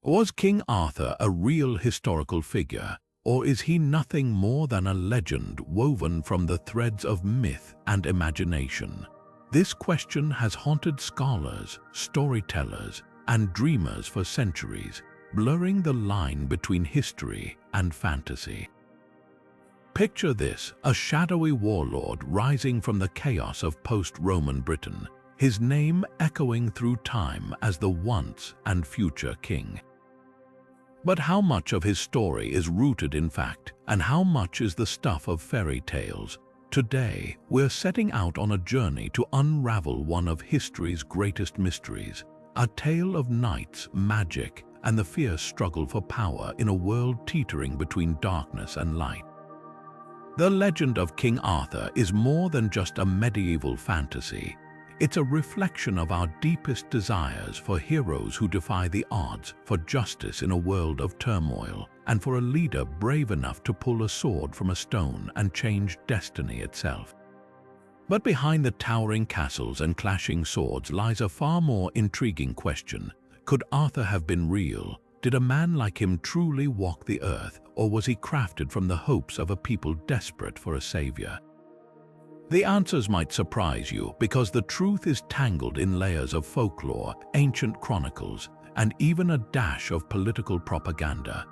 Was King Arthur a real historical figure, or is he nothing more than a legend woven from the threads of myth and imagination? This question has haunted scholars, storytellers, and dreamers for centuries, blurring the line between history and fantasy. Picture this, a shadowy warlord rising from the chaos of post-Roman Britain, his name echoing through time as the once and future king. But how much of his story is rooted in fact, and how much is the stuff of fairy tales? Today, we're setting out on a journey to unravel one of history's greatest mysteries, a tale of knights, magic, and the fierce struggle for power in a world teetering between darkness and light. The legend of King Arthur is more than just a medieval fantasy. It's a reflection of our deepest desires for heroes who defy the odds, for justice in a world of turmoil, and for a leader brave enough to pull a sword from a stone and change destiny itself. But behind the towering castles and clashing swords lies a far more intriguing question. Could Arthur have been real? Did a man like him truly walk the earth, or was he crafted from the hopes of a people desperate for a savior? The answers might surprise you, because the truth is tangled in layers of folklore, ancient chronicles, and even a dash of political propaganda.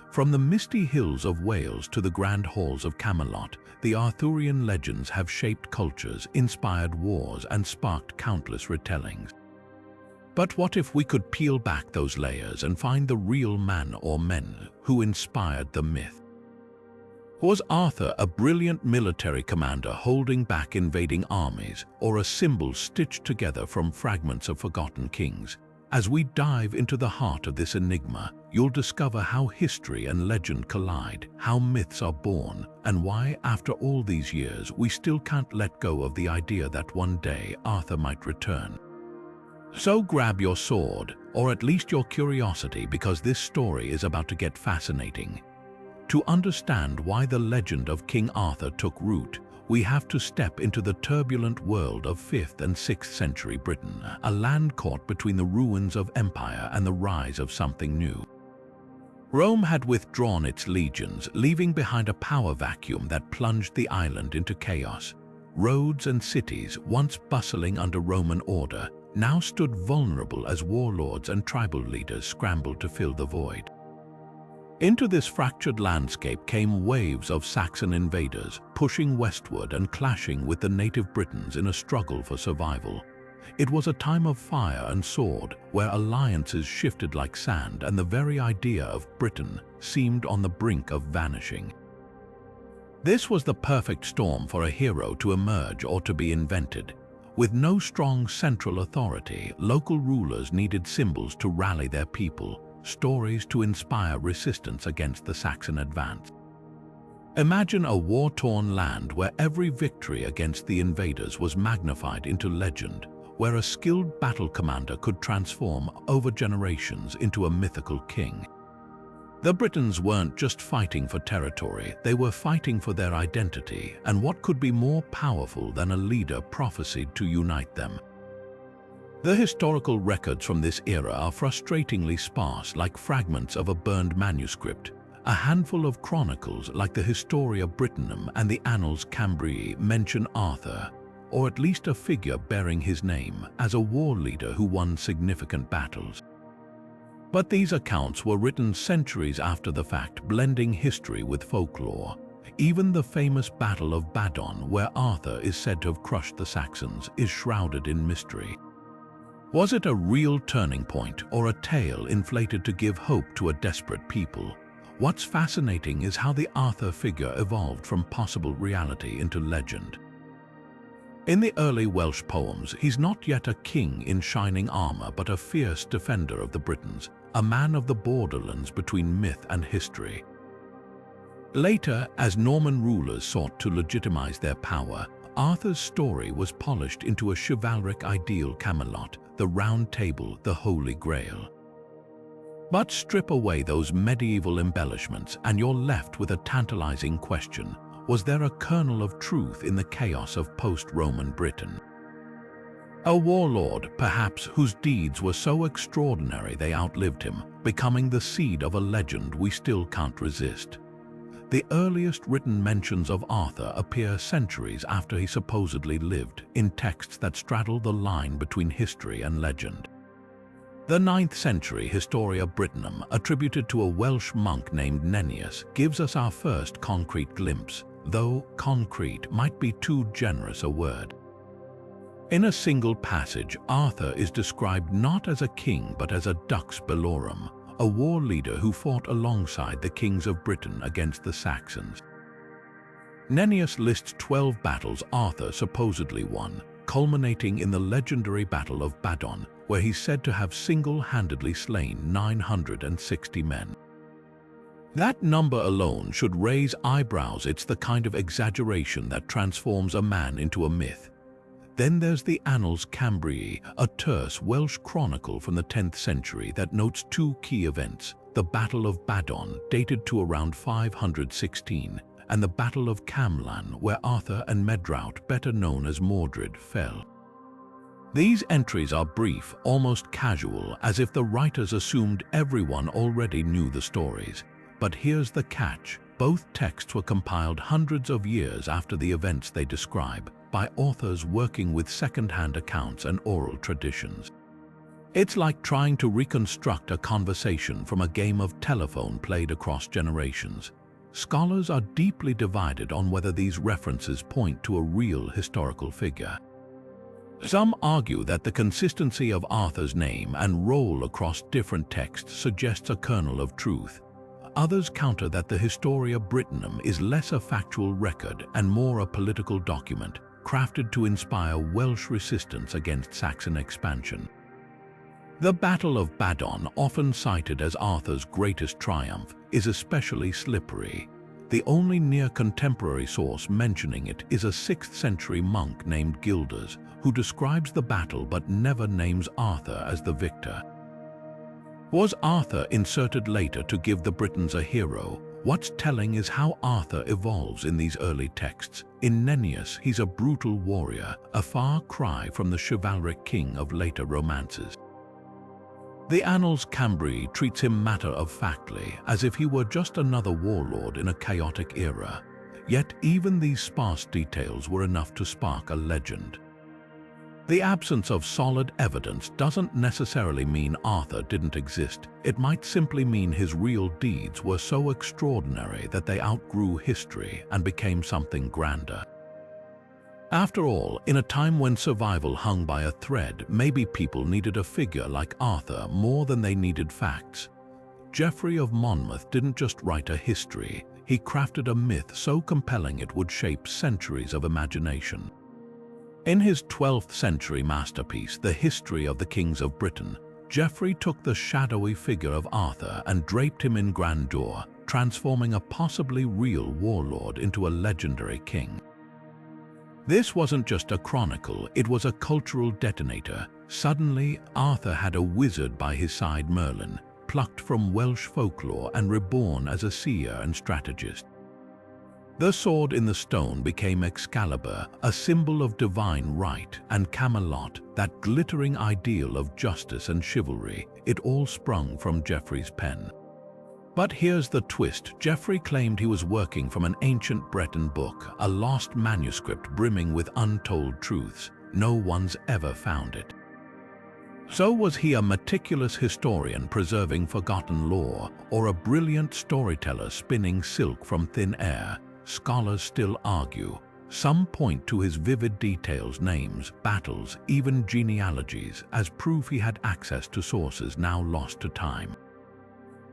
From the misty hills of Wales to the grand halls of Camelot, the Arthurian legends have shaped cultures, inspired wars, and sparked countless retellings. But what if we could peel back those layers and find the real man or men who inspired the myth? Was Arthur a brilliant military commander holding back invading armies, or a symbol stitched together from fragments of forgotten kings? As we dive into the heart of this enigma, you'll discover how history and legend collide, how myths are born, and why, after all these years, we still can't let go of the idea that one day Arthur might return. So grab your sword, or at least your curiosity, because this story is about to get fascinating. To understand why the legend of King Arthur took root, we have to step into the turbulent world of 5th and 6th century Britain, a land caught between the ruins of empire and the rise of something new. Rome had withdrawn its legions, leaving behind a power vacuum that plunged the island into chaos. Roads and cities, once bustling under Roman order, now stood vulnerable as warlords and tribal leaders scrambled to fill the void. Into this fractured landscape came waves of Saxon invaders, pushing westward and clashing with the native Britons in a struggle for survival. It was a time of fire and sword, where alliances shifted like sand and the very idea of Britain seemed on the brink of vanishing. This was the perfect storm for a hero to emerge or to be invented. With no strong central authority, local rulers needed symbols to rally their people, stories to inspire resistance against the Saxon advance. Imagine a war-torn land where every victory against the invaders was magnified into legend, where a skilled battle commander could transform over generations into a mythical king. The Britons weren't just fighting for territory, they were fighting for their identity, and what could be more powerful than a leader prophesied to unite them? The historical records from this era are frustratingly sparse, like fragments of a burned manuscript. A handful of chronicles, like the Historia Brittonum and the Annals Cambrii, mention Arthur, or at least a figure bearing his name, as a war leader who won significant battles. But these accounts were written centuries after the fact, blending history with folklore. Even the famous Battle of Badon, where Arthur is said to have crushed the Saxons, is shrouded in mystery. Was it a real turning point, or a tale inflated to give hope to a desperate people? What's fascinating is how the Arthur figure evolved from possible reality into legend. In the early Welsh poems, he's not yet a king in shining armor, but a fierce defender of the Britons, a man of the borderlands between myth and history. Later, as Norman rulers sought to legitimize their power, Arthur's story was polished into a chivalric ideal: Camelot, the Round Table, the Holy Grail. But strip away those medieval embellishments and you're left with a tantalizing question. Was there a kernel of truth in the chaos of post-Roman Britain? A warlord, perhaps, whose deeds were so extraordinary they outlived him, becoming the seed of a legend we still can't resist. The earliest written mentions of Arthur appear centuries after he supposedly lived, in texts that straddle the line between history and legend. The 9th century Historia Brittonum, attributed to a Welsh monk named Nennius, gives us our first concrete glimpse, though concrete might be too generous a word. In a single passage, Arthur is described not as a king but as a dux bellorum, a war leader who fought alongside the kings of Britain against the Saxons. Nennius lists 12 battles Arthur supposedly won, culminating in the legendary Battle of Badon, where he's said to have single-handedly slain 960 men. That number alone should raise eyebrows. It's the kind of exaggeration that transforms a man into a myth. Then there's the Annals Cambriae, a terse Welsh chronicle from the 10th century that notes 2 key events: the Battle of Badon, dated to around 516, and the Battle of Camelot, where Arthur and Medrawd, better known as Mordred, fell. These entries are brief, almost casual, as if the writers assumed everyone already knew the stories. But here's the catch: both texts were compiled hundreds of years after the events they describe, by authors working with second-hand accounts and oral traditions. It's like trying to reconstruct a conversation from a game of telephone played across generations. Scholars are deeply divided on whether these references point to a real historical figure. Some argue that the consistency of Arthur's name and role across different texts suggests a kernel of truth. Others counter that the Historia Brittonum is less a factual record and more a political document, crafted to inspire Welsh resistance against Saxon expansion. The Battle of Badon, often cited as Arthur's greatest triumph, is especially slippery. The only near-contemporary source mentioning it is a 6th century monk named Gildas, who describes the battle but never names Arthur as the victor. Was Arthur inserted later to give the Britons a hero? What's telling is how Arthur evolves in these early texts. In Nennius, he's a brutal warrior, a far cry from the chivalric king of later romances. The Annals Cambriae treats him matter-of-factly, as if he were just another warlord in a chaotic era. Yet even these sparse details were enough to spark a legend. The absence of solid evidence doesn't necessarily mean Arthur didn't exist. It might simply mean his real deeds were so extraordinary that they outgrew history and became something grander. After all, in a time when survival hung by a thread, maybe people needed a figure like Arthur more than they needed facts. Geoffrey of Monmouth didn't just write a history, he crafted a myth so compelling it would shape centuries of imagination. In his 12th century masterpiece, The History of the Kings of Britain, Geoffrey took the shadowy figure of Arthur and draped him in grandeur, transforming a possibly real warlord into a legendary king. This wasn't just a chronicle, it was a cultural detonator. Suddenly, Arthur had a wizard by his side, Merlin, plucked from Welsh folklore and reborn as a seer and strategist. The sword in the stone became Excalibur, a symbol of divine right, and Camelot, that glittering ideal of justice and chivalry. It all sprung from Geoffrey's pen. But here's the twist. Geoffrey claimed he was working from an ancient Breton book, a lost manuscript brimming with untold truths. No one's ever found it. So was he a meticulous historian preserving forgotten lore, or a brilliant storyteller spinning silk from thin air? Scholars still argue. Some point to his vivid details, names, battles, even genealogies, as proof he had access to sources now lost to time.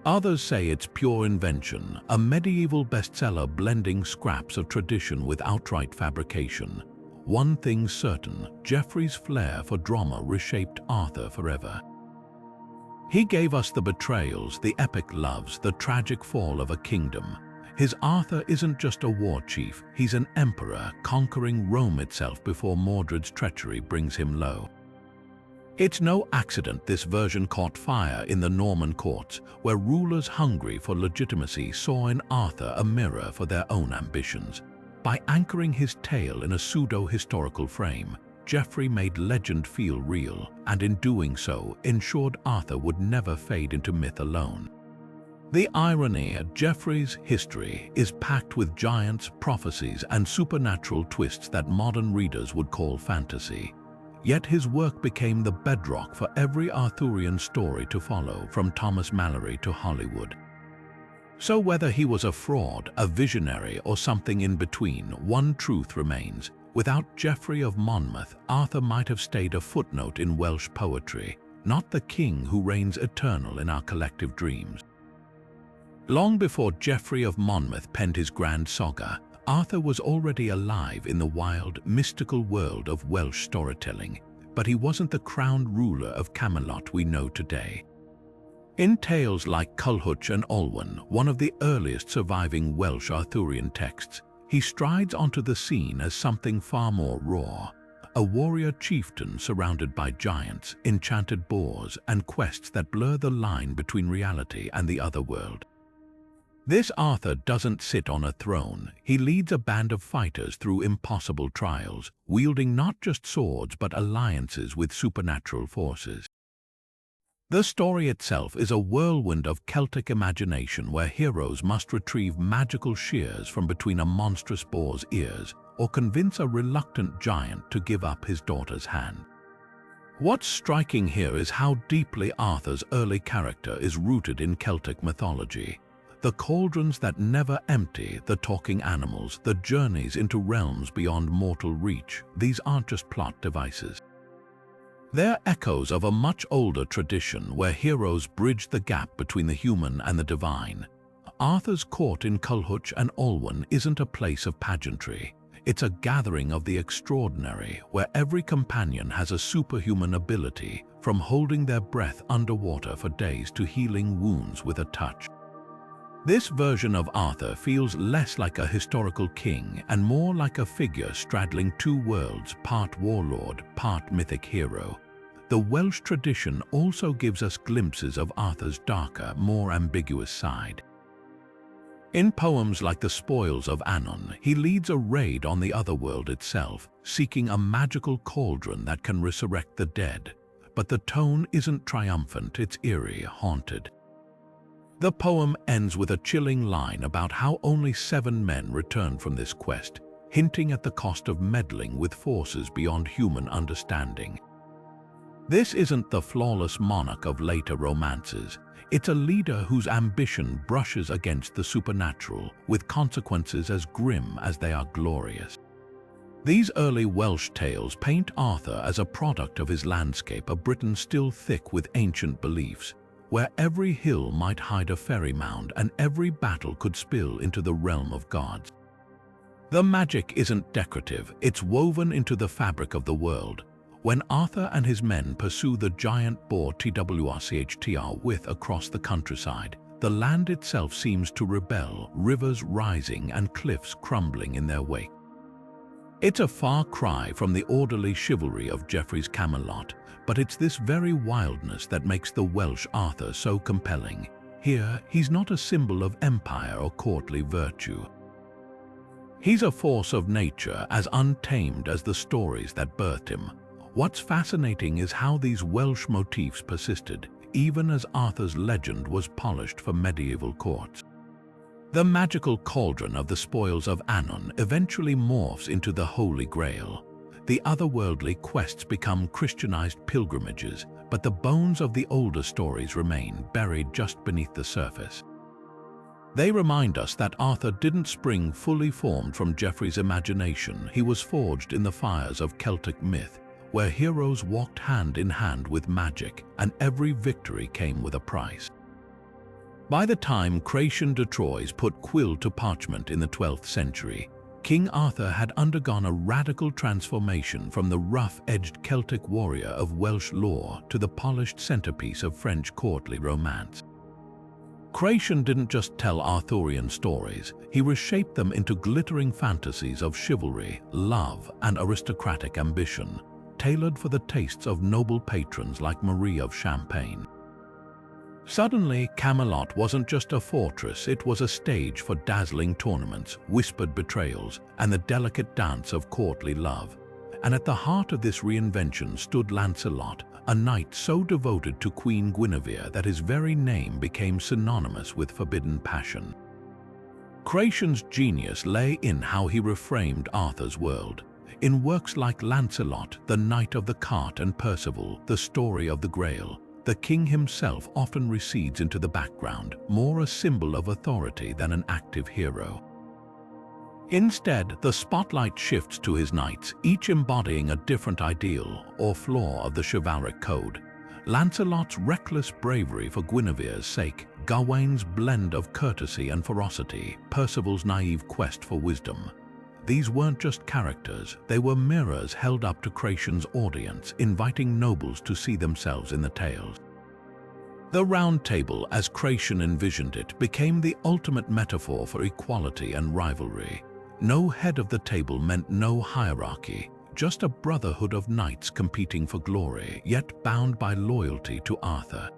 Others say it's pure invention, a medieval bestseller blending scraps of tradition with outright fabrication. One thing's certain, Geoffrey's flair for drama reshaped Arthur forever. He gave us the betrayals, the epic loves, the tragic fall of a kingdom. His Arthur isn't just a war chief, he's an emperor conquering Rome itself before Mordred's treachery brings him low. It's no accident this version caught fire in the Norman courts, where rulers hungry for legitimacy saw in Arthur a mirror for their own ambitions. By anchoring his tale in a pseudo-historical frame, Geoffrey made legend feel real, and in doing so, ensured Arthur would never fade into myth alone. The irony at Geoffrey's history is packed with giants, prophecies, and supernatural twists that modern readers would call fantasy. Yet his work became the bedrock for every Arthurian story to follow, from Thomas Malory to Hollywood. So whether he was a fraud, a visionary, or something in between, one truth remains. Without Geoffrey of Monmouth, Arthur might have stayed a footnote in Welsh poetry, not the king who reigns eternal in our collective dreams. Long before Geoffrey of Monmouth penned his grand saga, Arthur was already alive in the wild, mystical world of Welsh storytelling, but he wasn't the crowned ruler of Camelot we know today. In tales like Culhwch and Olwen, one of the earliest surviving Welsh Arthurian texts, he strides onto the scene as something far more raw, a warrior chieftain surrounded by giants, enchanted boars, and quests that blur the line between reality and the other world. This Arthur doesn't sit on a throne. He leads a band of fighters through impossible trials, wielding not just swords but alliances with supernatural forces. The story itself is a whirlwind of Celtic imagination where heroes must retrieve magical shears from between a monstrous boar's ears or convince a reluctant giant to give up his daughter's hand. What's striking here is how deeply Arthur's early character is rooted in Celtic mythology. The cauldrons that never empty, the talking animals, the journeys into realms beyond mortal reach, these aren't just plot devices. They're echoes of a much older tradition where heroes bridge the gap between the human and the divine. Arthur's court in Culhwch and Olwen isn't a place of pageantry. It's a gathering of the extraordinary, where every companion has a superhuman ability, from holding their breath underwater for days to healing wounds with a touch. This version of Arthur feels less like a historical king and more like a figure straddling two worlds, part warlord, part mythic hero. The Welsh tradition also gives us glimpses of Arthur's darker, more ambiguous side. In poems like The Spoils of Anon, he leads a raid on the otherworld itself, seeking a magical cauldron that can resurrect the dead. But the tone isn't triumphant, it's eerie, haunted. The poem ends with a chilling line about how only 7 men returned from this quest, hinting at the cost of meddling with forces beyond human understanding. This isn't the flawless monarch of later romances. It's a leader whose ambition brushes against the supernatural, with consequences as grim as they are glorious. These early Welsh tales paint Arthur as a product of his landscape, a Britain still thick with ancient beliefs, where every hill might hide a fairy mound and every battle could spill into the realm of gods. The magic isn't decorative, it's woven into the fabric of the world. When Arthur and his men pursue the giant boar Twrchtr with across the countryside, the land itself seems to rebel, rivers rising and cliffs crumbling in their wake. It's a far cry from the orderly chivalry of Geoffrey's Camelot, but it's this very wildness that makes the Welsh Arthur so compelling. Here, he's not a symbol of empire or courtly virtue. He's a force of nature as untamed as the stories that birthed him. What's fascinating is how these Welsh motifs persisted, even as Arthur's legend was polished for medieval courts. The magical cauldron of the Spoils of Anon eventually morphs into the Holy Grail. The otherworldly quests become Christianized pilgrimages, but the bones of the older stories remain, buried just beneath the surface. They remind us that Arthur didn't spring fully formed from Geoffrey's imagination. He was forged in the fires of Celtic myth, where heroes walked hand in hand with magic, and every victory came with a price. By the time Chrétien de Troyes put quill to parchment in the 12th century, King Arthur had undergone a radical transformation from the rough-edged Celtic warrior of Welsh lore to the polished centerpiece of French courtly romance. Chrétien didn't just tell Arthurian stories, he reshaped them into glittering fantasies of chivalry, love, and aristocratic ambition, tailored for the tastes of noble patrons like Marie of Champagne. Suddenly, Camelot wasn't just a fortress, it was a stage for dazzling tournaments, whispered betrayals, and the delicate dance of courtly love. And at the heart of this reinvention stood Lancelot, a knight so devoted to Queen Guinevere that his very name became synonymous with forbidden passion. Creation's genius lay in how he reframed Arthur's world. In works like Lancelot, the Knight of the Cart, and Percival, the story of the Grail, the king himself often recedes into the background, more a symbol of authority than an active hero. Instead, the spotlight shifts to his knights, each embodying a different ideal or flaw of the chivalric code. Lancelot's reckless bravery for Guinevere's sake, Gawain's blend of courtesy and ferocity, Percival's naive quest for wisdom. These weren't just characters, they were mirrors held up to Creation's audience, inviting nobles to see themselves in the tales. The Round Table, as Creation envisioned it, became the ultimate metaphor for equality and rivalry. No head of the table meant no hierarchy, just a brotherhood of knights competing for glory, yet bound by loyalty to Arthur.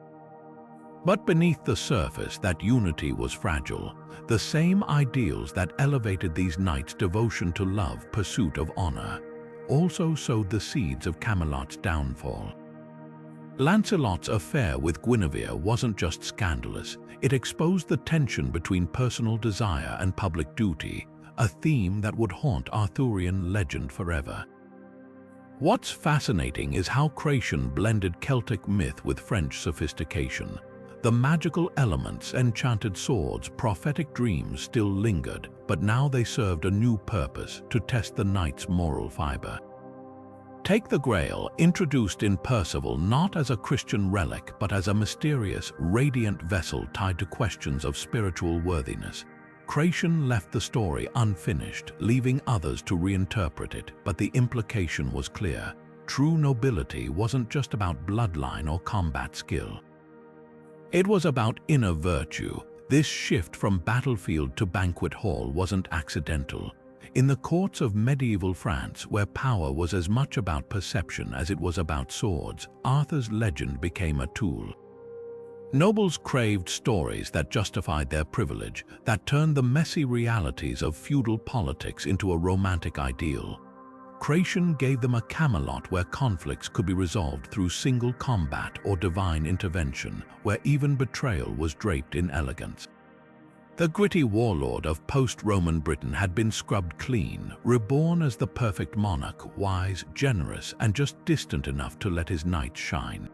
But beneath the surface, that unity was fragile. The same ideals that elevated these knights' devotion to love, pursuit of honor, also sowed the seeds of Camelot's downfall. Lancelot's affair with Guinevere wasn't just scandalous, it exposed the tension between personal desire and public duty, a theme that would haunt Arthurian legend forever. What's fascinating is how Creation blended Celtic myth with French sophistication. The magical elements, enchanted swords, prophetic dreams still lingered, but now they served a new purpose: to test the knight's moral fiber. Take the Grail, introduced in Percival not as a Christian relic but as a mysterious, radiant vessel tied to questions of spiritual worthiness. Creation left the story unfinished, leaving others to reinterpret it, but the implication was clear. True nobility wasn't just about bloodline or combat skill. It was about inner virtue. This shift from battlefield to banquet hall wasn't accidental. In the courts of medieval France, where power was as much about perception as it was about swords, Arthur's legend became a tool. Nobles craved stories that justified their privilege, that turned the messy realities of feudal politics into a romantic ideal. Creation gave them a Camelot where conflicts could be resolved through single combat or divine intervention, where even betrayal was draped in elegance. The gritty warlord of post-Roman Britain had been scrubbed clean, reborn as the perfect monarch, wise, generous, and just distant enough to let his knights shine.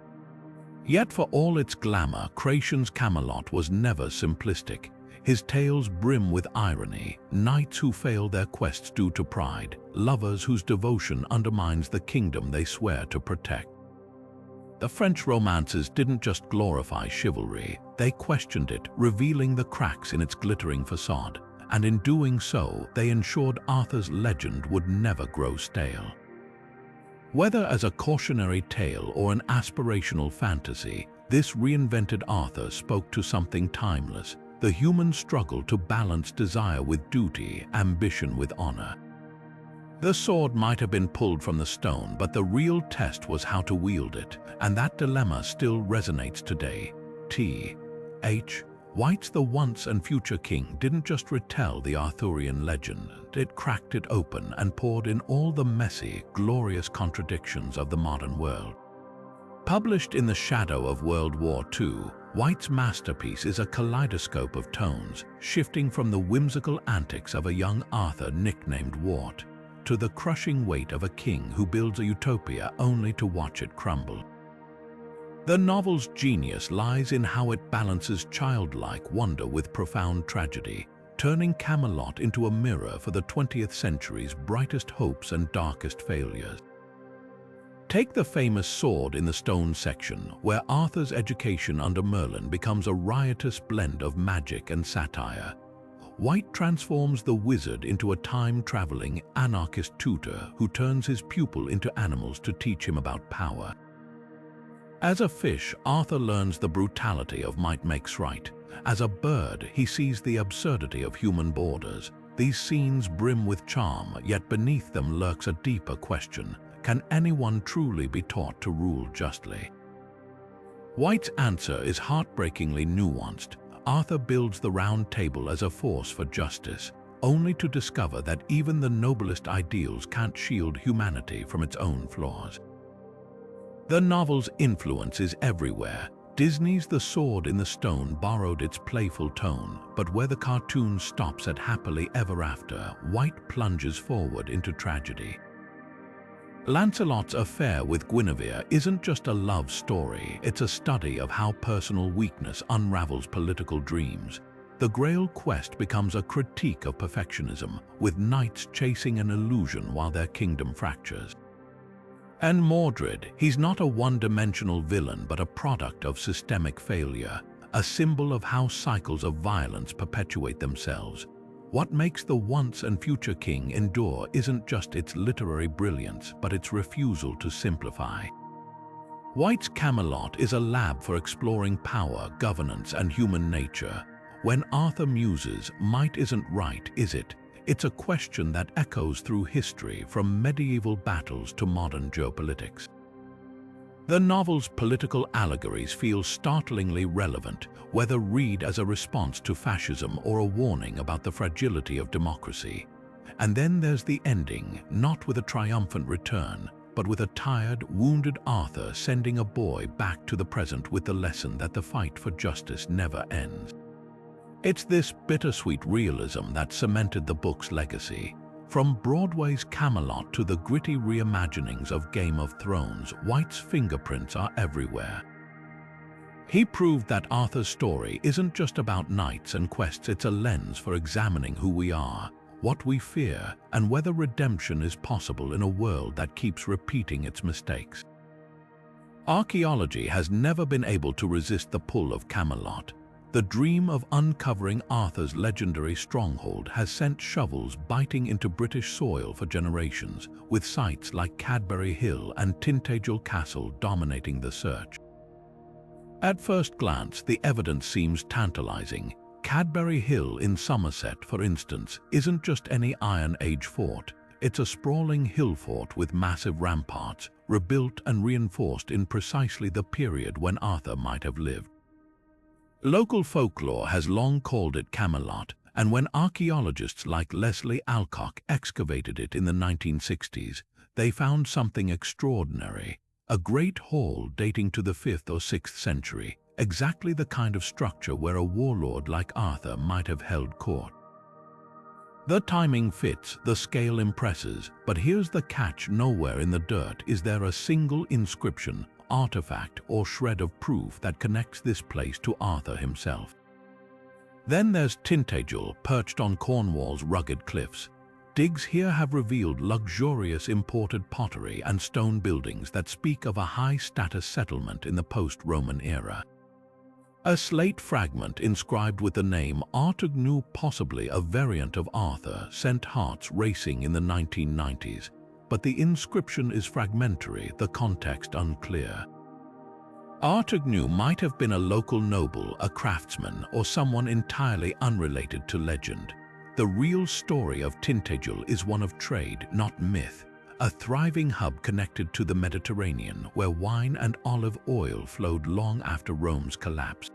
Yet for all its glamour, Creation's Camelot was never simplistic. His tales brim with irony, knights who fail their quests due to pride, lovers whose devotion undermines the kingdom they swear to protect. The French romances didn't just glorify chivalry, they questioned it, revealing the cracks in its glittering facade, and in doing so, they ensured Arthur's legend would never grow stale. Whether as a cautionary tale or an aspirational fantasy, this reinvented Arthur spoke to something timeless: the human struggle to balance desire with duty, ambition with honor. The sword might have been pulled from the stone, but the real test was how to wield it, and that dilemma still resonates today. T.H. White's The Once and Future King didn't just retell the Arthurian legend, it cracked it open and poured in all the messy, glorious contradictions of the modern world. Published in the shadow of World War II, White's masterpiece is a kaleidoscope of tones, shifting from the whimsical antics of a young Arthur nicknamed Wart, to the crushing weight of a king who builds a utopia only to watch it crumble. The novel's genius lies in how it balances childlike wonder with profound tragedy, turning Camelot into a mirror for the 20th century's brightest hopes and darkest failures. Take the famous Sword in the Stone section, where Arthur's education under Merlin becomes a riotous blend of magic and satire. White transforms the wizard into a time-traveling, anarchist tutor who turns his pupil into animals to teach him about power. As a fish, Arthur learns the brutality of might makes right. As a bird, he sees the absurdity of human borders. These scenes brim with charm, yet beneath them lurks a deeper question: can anyone truly be taught to rule justly? White's answer is heartbreakingly nuanced. Arthur builds the Round Table as a force for justice. only to discover that even the noblest ideals can't shield humanity from its own flaws. The novel's influence is everywhere. Disney's The Sword in the Stone borrowed its playful tone, but where the cartoon stops at happily ever after, White plunges forward into tragedy. Lancelot's affair with Guinevere isn't just a love story, it's a study of how personal weakness unravels political dreams. The Grail quest becomes a critique of perfectionism, with knights chasing an illusion while their kingdom fractures. And Mordred, he's not a one-dimensional villain but a product of systemic failure, a symbol of how cycles of violence perpetuate themselves. What makes the once and future king endure isn't just its literary brilliance, but its refusal to simplify. White's Camelot is a lab for exploring power, governance, and human nature. When Arthur muses, might isn't right, is it? It's a question that echoes through history, from medieval battles to modern geopolitics. The novel's political allegories feel startlingly relevant, whether read as a response to fascism or a warning about the fragility of democracy. And then there's the ending, not with a triumphant return, but with a tired, wounded Arthur sending a boy back to the present with the lesson that the fight for justice never ends. It's this bittersweet realism that cemented the book's legacy. From Broadway's Camelot to the gritty reimaginings of Game of Thrones, White's fingerprints are everywhere. He proved that Arthur's story isn't just about knights and quests, it's a lens for examining who we are, what we fear, and whether redemption is possible in a world that keeps repeating its mistakes. Archaeology has never been able to resist the pull of Camelot. The dream of uncovering Arthur's legendary stronghold has sent shovels biting into British soil for generations, with sites like Cadbury Hill and Tintagel Castle dominating the search. At first glance, the evidence seems tantalizing. Cadbury Hill in Somerset, for instance, isn't just any Iron Age fort. It's a sprawling hill fort with massive ramparts, rebuilt and reinforced in precisely the period when Arthur might have lived. Local folklore has long called it Camelot, and when archaeologists like Leslie Alcock excavated it in the 1960s, they found something extraordinary. A great hall dating to the 5th or 6th century, exactly the kind of structure where a warlord like Arthur might have held court. The timing fits, the scale impresses, but here's the catch: nowhere in the dirt is there a single inscription, artifact, or shred of proof that connects this place to Arthur himself. Then there's Tintagel, perched on Cornwall's rugged cliffs. Digs here have revealed luxurious imported pottery and stone buildings that speak of a high-status settlement in the post-Roman era. A slate fragment inscribed with the name Artugnu, possibly a variant of Arthur, sent hearts racing in the 1990s. But the inscription is fragmentary, the context unclear. Artugnu might have been a local noble, a craftsman, or someone entirely unrelated to legend. The real story of Tintagel is one of trade, not myth, a thriving hub connected to the Mediterranean, where wine and olive oil flowed long after Rome's collapse.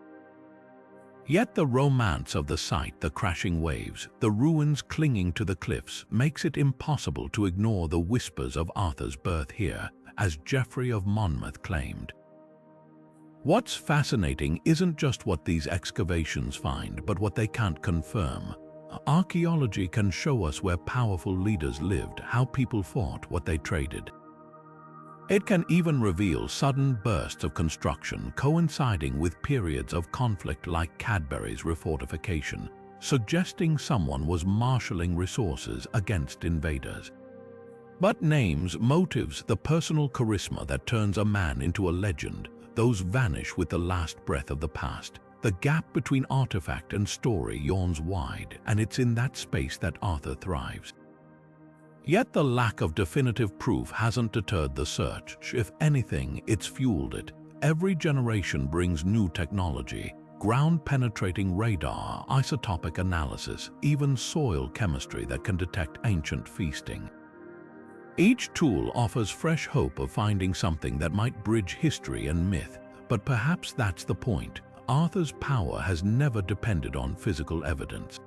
Yet the romance of the site, the crashing waves, the ruins clinging to the cliffs, makes it impossible to ignore the whispers of Arthur's birth here, as Geoffrey of Monmouth claimed. What's fascinating isn't just what these excavations find, but what they can't confirm. Archaeology can show us where powerful leaders lived, how people fought, what they traded. It can even reveal sudden bursts of construction coinciding with periods of conflict like Cadbury's refortification, suggesting someone was marshalling resources against invaders. But names, motives, the personal charisma that turns a man into a legend, those vanish with the last breath of the past. The gap between artifact and story yawns wide, and it's in that space that Arthur thrives. Yet the lack of definitive proof hasn't deterred the search. If anything, it's fueled it. Every generation brings new technology, ground-penetrating radar, isotopic analysis, even soil chemistry that can detect ancient feasting. Each tool offers fresh hope of finding something that might bridge history and myth, but perhaps that's the point. Arthur's power has never depended on physical evidence.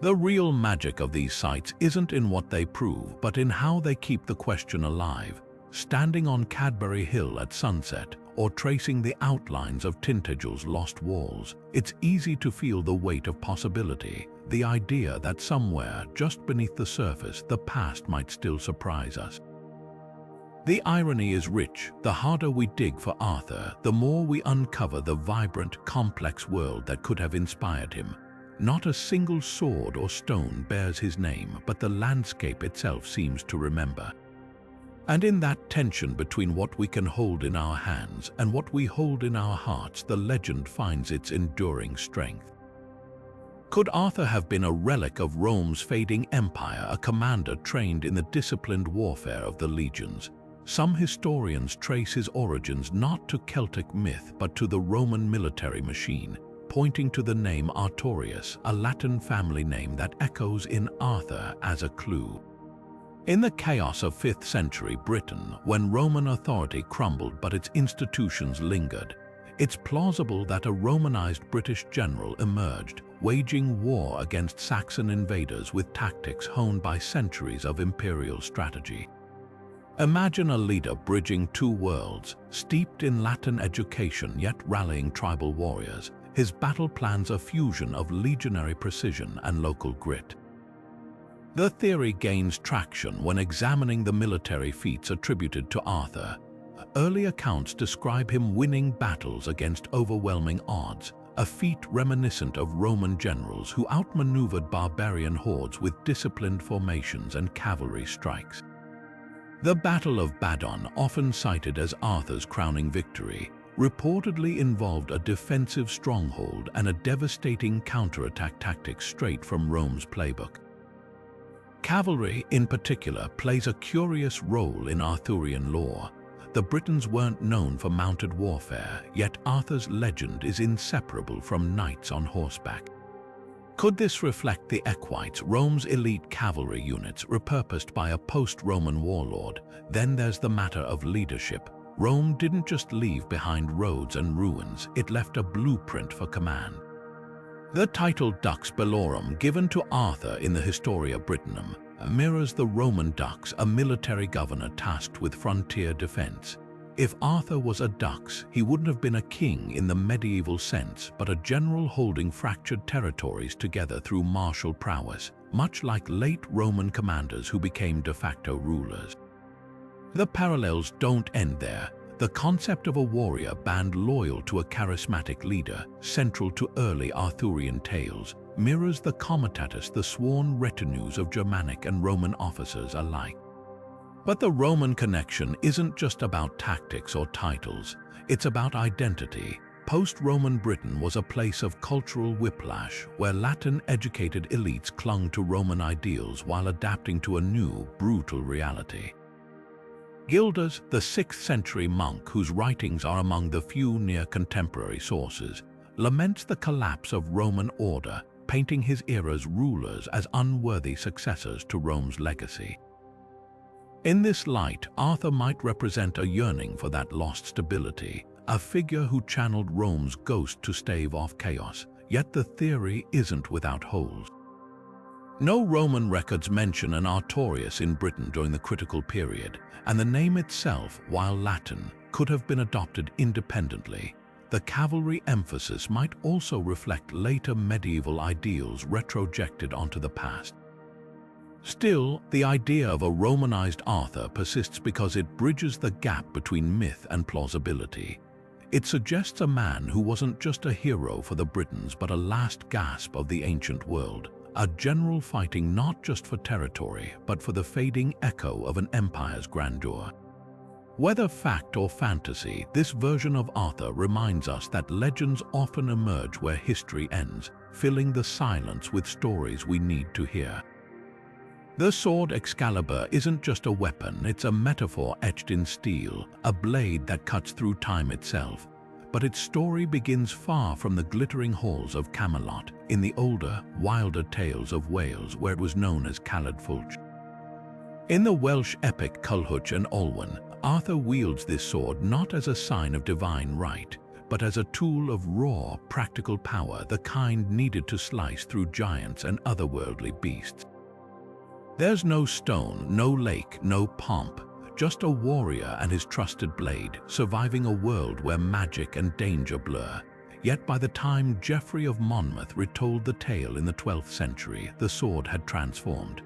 The real magic of these sites isn't in what they prove, but in how they keep the question alive. Standing on Cadbury Hill at sunset, or tracing the outlines of Tintagel's lost walls, it's easy to feel the weight of possibility, the idea that somewhere, just beneath the surface, the past might still surprise us. The irony is rich. The harder we dig for Arthur, the more we uncover the vibrant, complex world that could have inspired him. Not a single sword or stone bears his name, but the landscape itself seems to remember. And in that tension between what we can hold in our hands and what we hold in our hearts, the legend finds its enduring strength. Could Arthur have been a relic of Rome's fading empire, a commander trained in the disciplined warfare of the legions? Some historians trace his origins not to Celtic myth but to the Roman military machine, pointing to the name Artorius, a Latin family name that echoes in Arthur as a clue. In the chaos of 5th century Britain, when Roman authority crumbled but its institutions lingered, it's plausible that a Romanized British general emerged, waging war against Saxon invaders with tactics honed by centuries of imperial strategy. Imagine a leader bridging two worlds, steeped in Latin education yet rallying tribal warriors. His battle plans a fusion of legionary precision and local grit. The theory gains traction when examining the military feats attributed to Arthur. Early accounts describe him winning battles against overwhelming odds, a feat reminiscent of Roman generals who outmaneuvered barbarian hordes with disciplined formations and cavalry strikes. The Battle of Badon, often cited as Arthur's crowning victory, reportedly involved a defensive stronghold and a devastating counterattack tactic straight from Rome's playbook. Cavalry, in particular, plays a curious role in Arthurian lore. The Britons weren't known for mounted warfare, yet Arthur's legend is inseparable from knights on horseback. Could this reflect the equites, Rome's elite cavalry units repurposed by a post-Roman warlord? Then there's the matter of leadership. Rome didn't just leave behind roads and ruins, it left a blueprint for command. The title Dux Bellorum, given to Arthur in the Historia Brittonum, mirrors the Roman dux, a military governor tasked with frontier defense. If Arthur was a dux, he wouldn't have been a king in the medieval sense, but a general holding fractured territories together through martial prowess, much like late Roman commanders who became de facto rulers. The parallels don't end there. The concept of a warrior band loyal to a charismatic leader, central to early Arthurian tales, mirrors the comitatus, the sworn retinues of Germanic and Roman officers alike. But the Roman connection isn't just about tactics or titles, it's about identity. Post-Roman Britain was a place of cultural whiplash, where Latin-educated elites clung to Roman ideals while adapting to a new, brutal reality. Gildas, the 6th century monk whose writings are among the few near-contemporary sources, laments the collapse of Roman order, painting his era's rulers as unworthy successors to Rome's legacy. In this light, Arthur might represent a yearning for that lost stability, a figure who channeled Rome's ghost to stave off chaos, yet the theory isn't without holes. No Roman records mention an Artorius in Britain during the critical period, and the name itself, while Latin, could have been adopted independently. The cavalry emphasis might also reflect later medieval ideals retrojected onto the past. Still, the idea of a Romanized Arthur persists because it bridges the gap between myth and plausibility. It suggests a man who wasn't just a hero for the Britons but a last gasp of the ancient world, a general fighting not just for territory but for the fading echo of an empire's grandeur. Whether fact or fantasy, this version of Arthur reminds us that legends often emerge where history ends, filling the silence with stories we need to hear. The sword Excalibur isn't just a weapon, it's a metaphor etched in steel, a blade that cuts through time itself. But its story begins far from the glittering halls of Camelot, in the older, wilder tales of Wales where it was known as Caled Fulch. In the Welsh epic Culhwch and Olwen, Arthur wields this sword not as a sign of divine right, but but as a tool of raw, practical power, the kind needed to slice through giants and otherworldly beasts. There's no stone, no lake, no pomp, just a warrior and his trusted blade, surviving a world where magic and danger blur. Yet by the time Geoffrey of Monmouth retold the tale in the 12th century, the sword had transformed.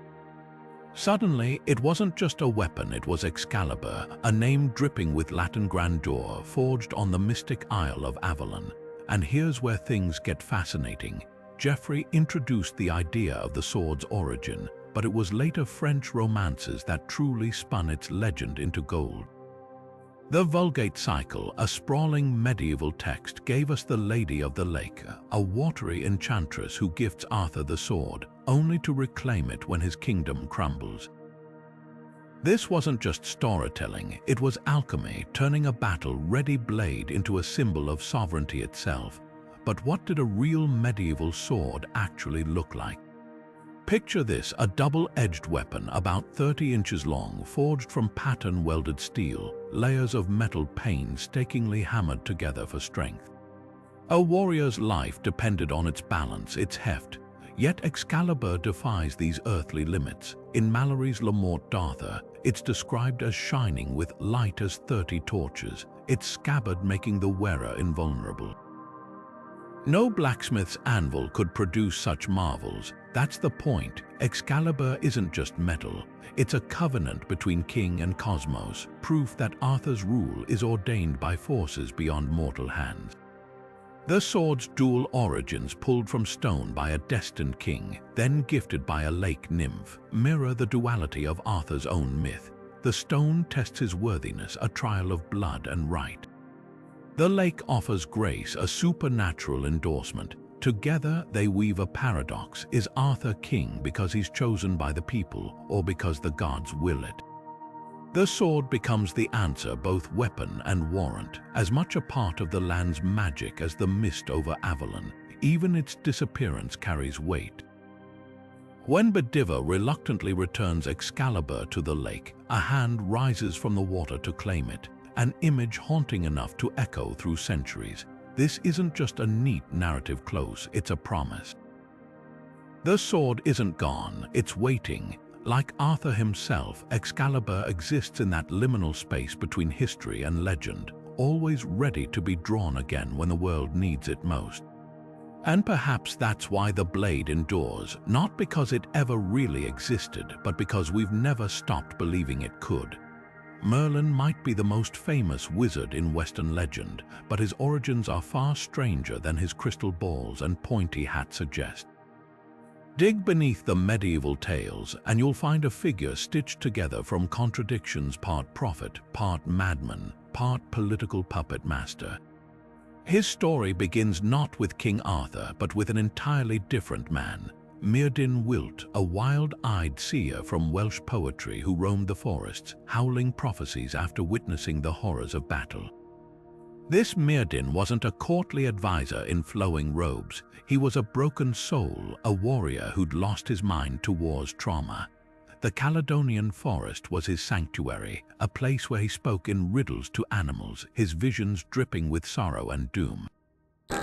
Suddenly, it wasn't just a weapon, it was Excalibur, a name dripping with Latin grandeur, forged on the mystic Isle of Avalon. And here's where things get fascinating. Geoffrey introduced the idea of the sword's origin, but it was later French romances that truly spun its legend into gold. The Vulgate Cycle, a sprawling medieval text, gave us the Lady of the Lake, a watery enchantress who gifts Arthur the sword, only to reclaim it when his kingdom crumbles. This wasn't just storytelling, it was alchemy, turning a battle-ready blade into a symbol of sovereignty itself. But what did a real medieval sword actually look like? Picture this, a double-edged weapon about 30 inches long, forged from pattern-welded steel, layers of metal painstakingly hammered together for strength. A warrior's life depended on its balance, its heft. Yet Excalibur defies these earthly limits. In Mallory's Le Morte d'Arthur, it's described as shining with light as 30 torches, its scabbard making the wearer invulnerable. No blacksmith's anvil could produce such marvels. That's the point. Excalibur isn't just metal. It's a covenant between king and cosmos, proof that Arthur's rule is ordained by forces beyond mortal hands. The sword's dual origins, pulled from stone by a destined king, then gifted by a lake nymph, mirror the duality of Arthur's own myth. The stone tests his worthiness, a trial of blood and right. The lake offers grace, a supernatural endorsement. Together they weave a paradox. Is Arthur king because he's chosen by the people, or because the gods will it? The sword becomes the answer, both weapon and warrant, as much a part of the land's magic as the mist over Avalon. Even its disappearance carries weight. When Bedivere reluctantly returns Excalibur to the lake, a hand rises from the water to claim it, an image haunting enough to echo through centuries. This isn't just a neat narrative close, it's a promise. The sword isn't gone, it's waiting. Like Arthur himself, Excalibur exists in that liminal space between history and legend, always ready to be drawn again when the world needs it most. And perhaps that's why the blade endures, not because it ever really existed, but because we've never stopped believing it could. Merlin might be the most famous wizard in Western legend, but his origins are far stranger than his crystal balls and pointy hat suggest. Dig beneath the medieval tales, and you'll find a figure stitched together from contradictions, part prophet, part madman, part political puppet master. His story begins not with King Arthur, but with an entirely different man, Myrddin Wyllt, a wild-eyed seer from Welsh poetry who roamed the forests, howling prophecies after witnessing the horrors of battle. This Myrddin wasn't a courtly advisor in flowing robes. He was a broken soul, a warrior who'd lost his mind to war's trauma. The Caledonian forest was his sanctuary, a place where he spoke in riddles to animals, his visions dripping with sorrow and doom.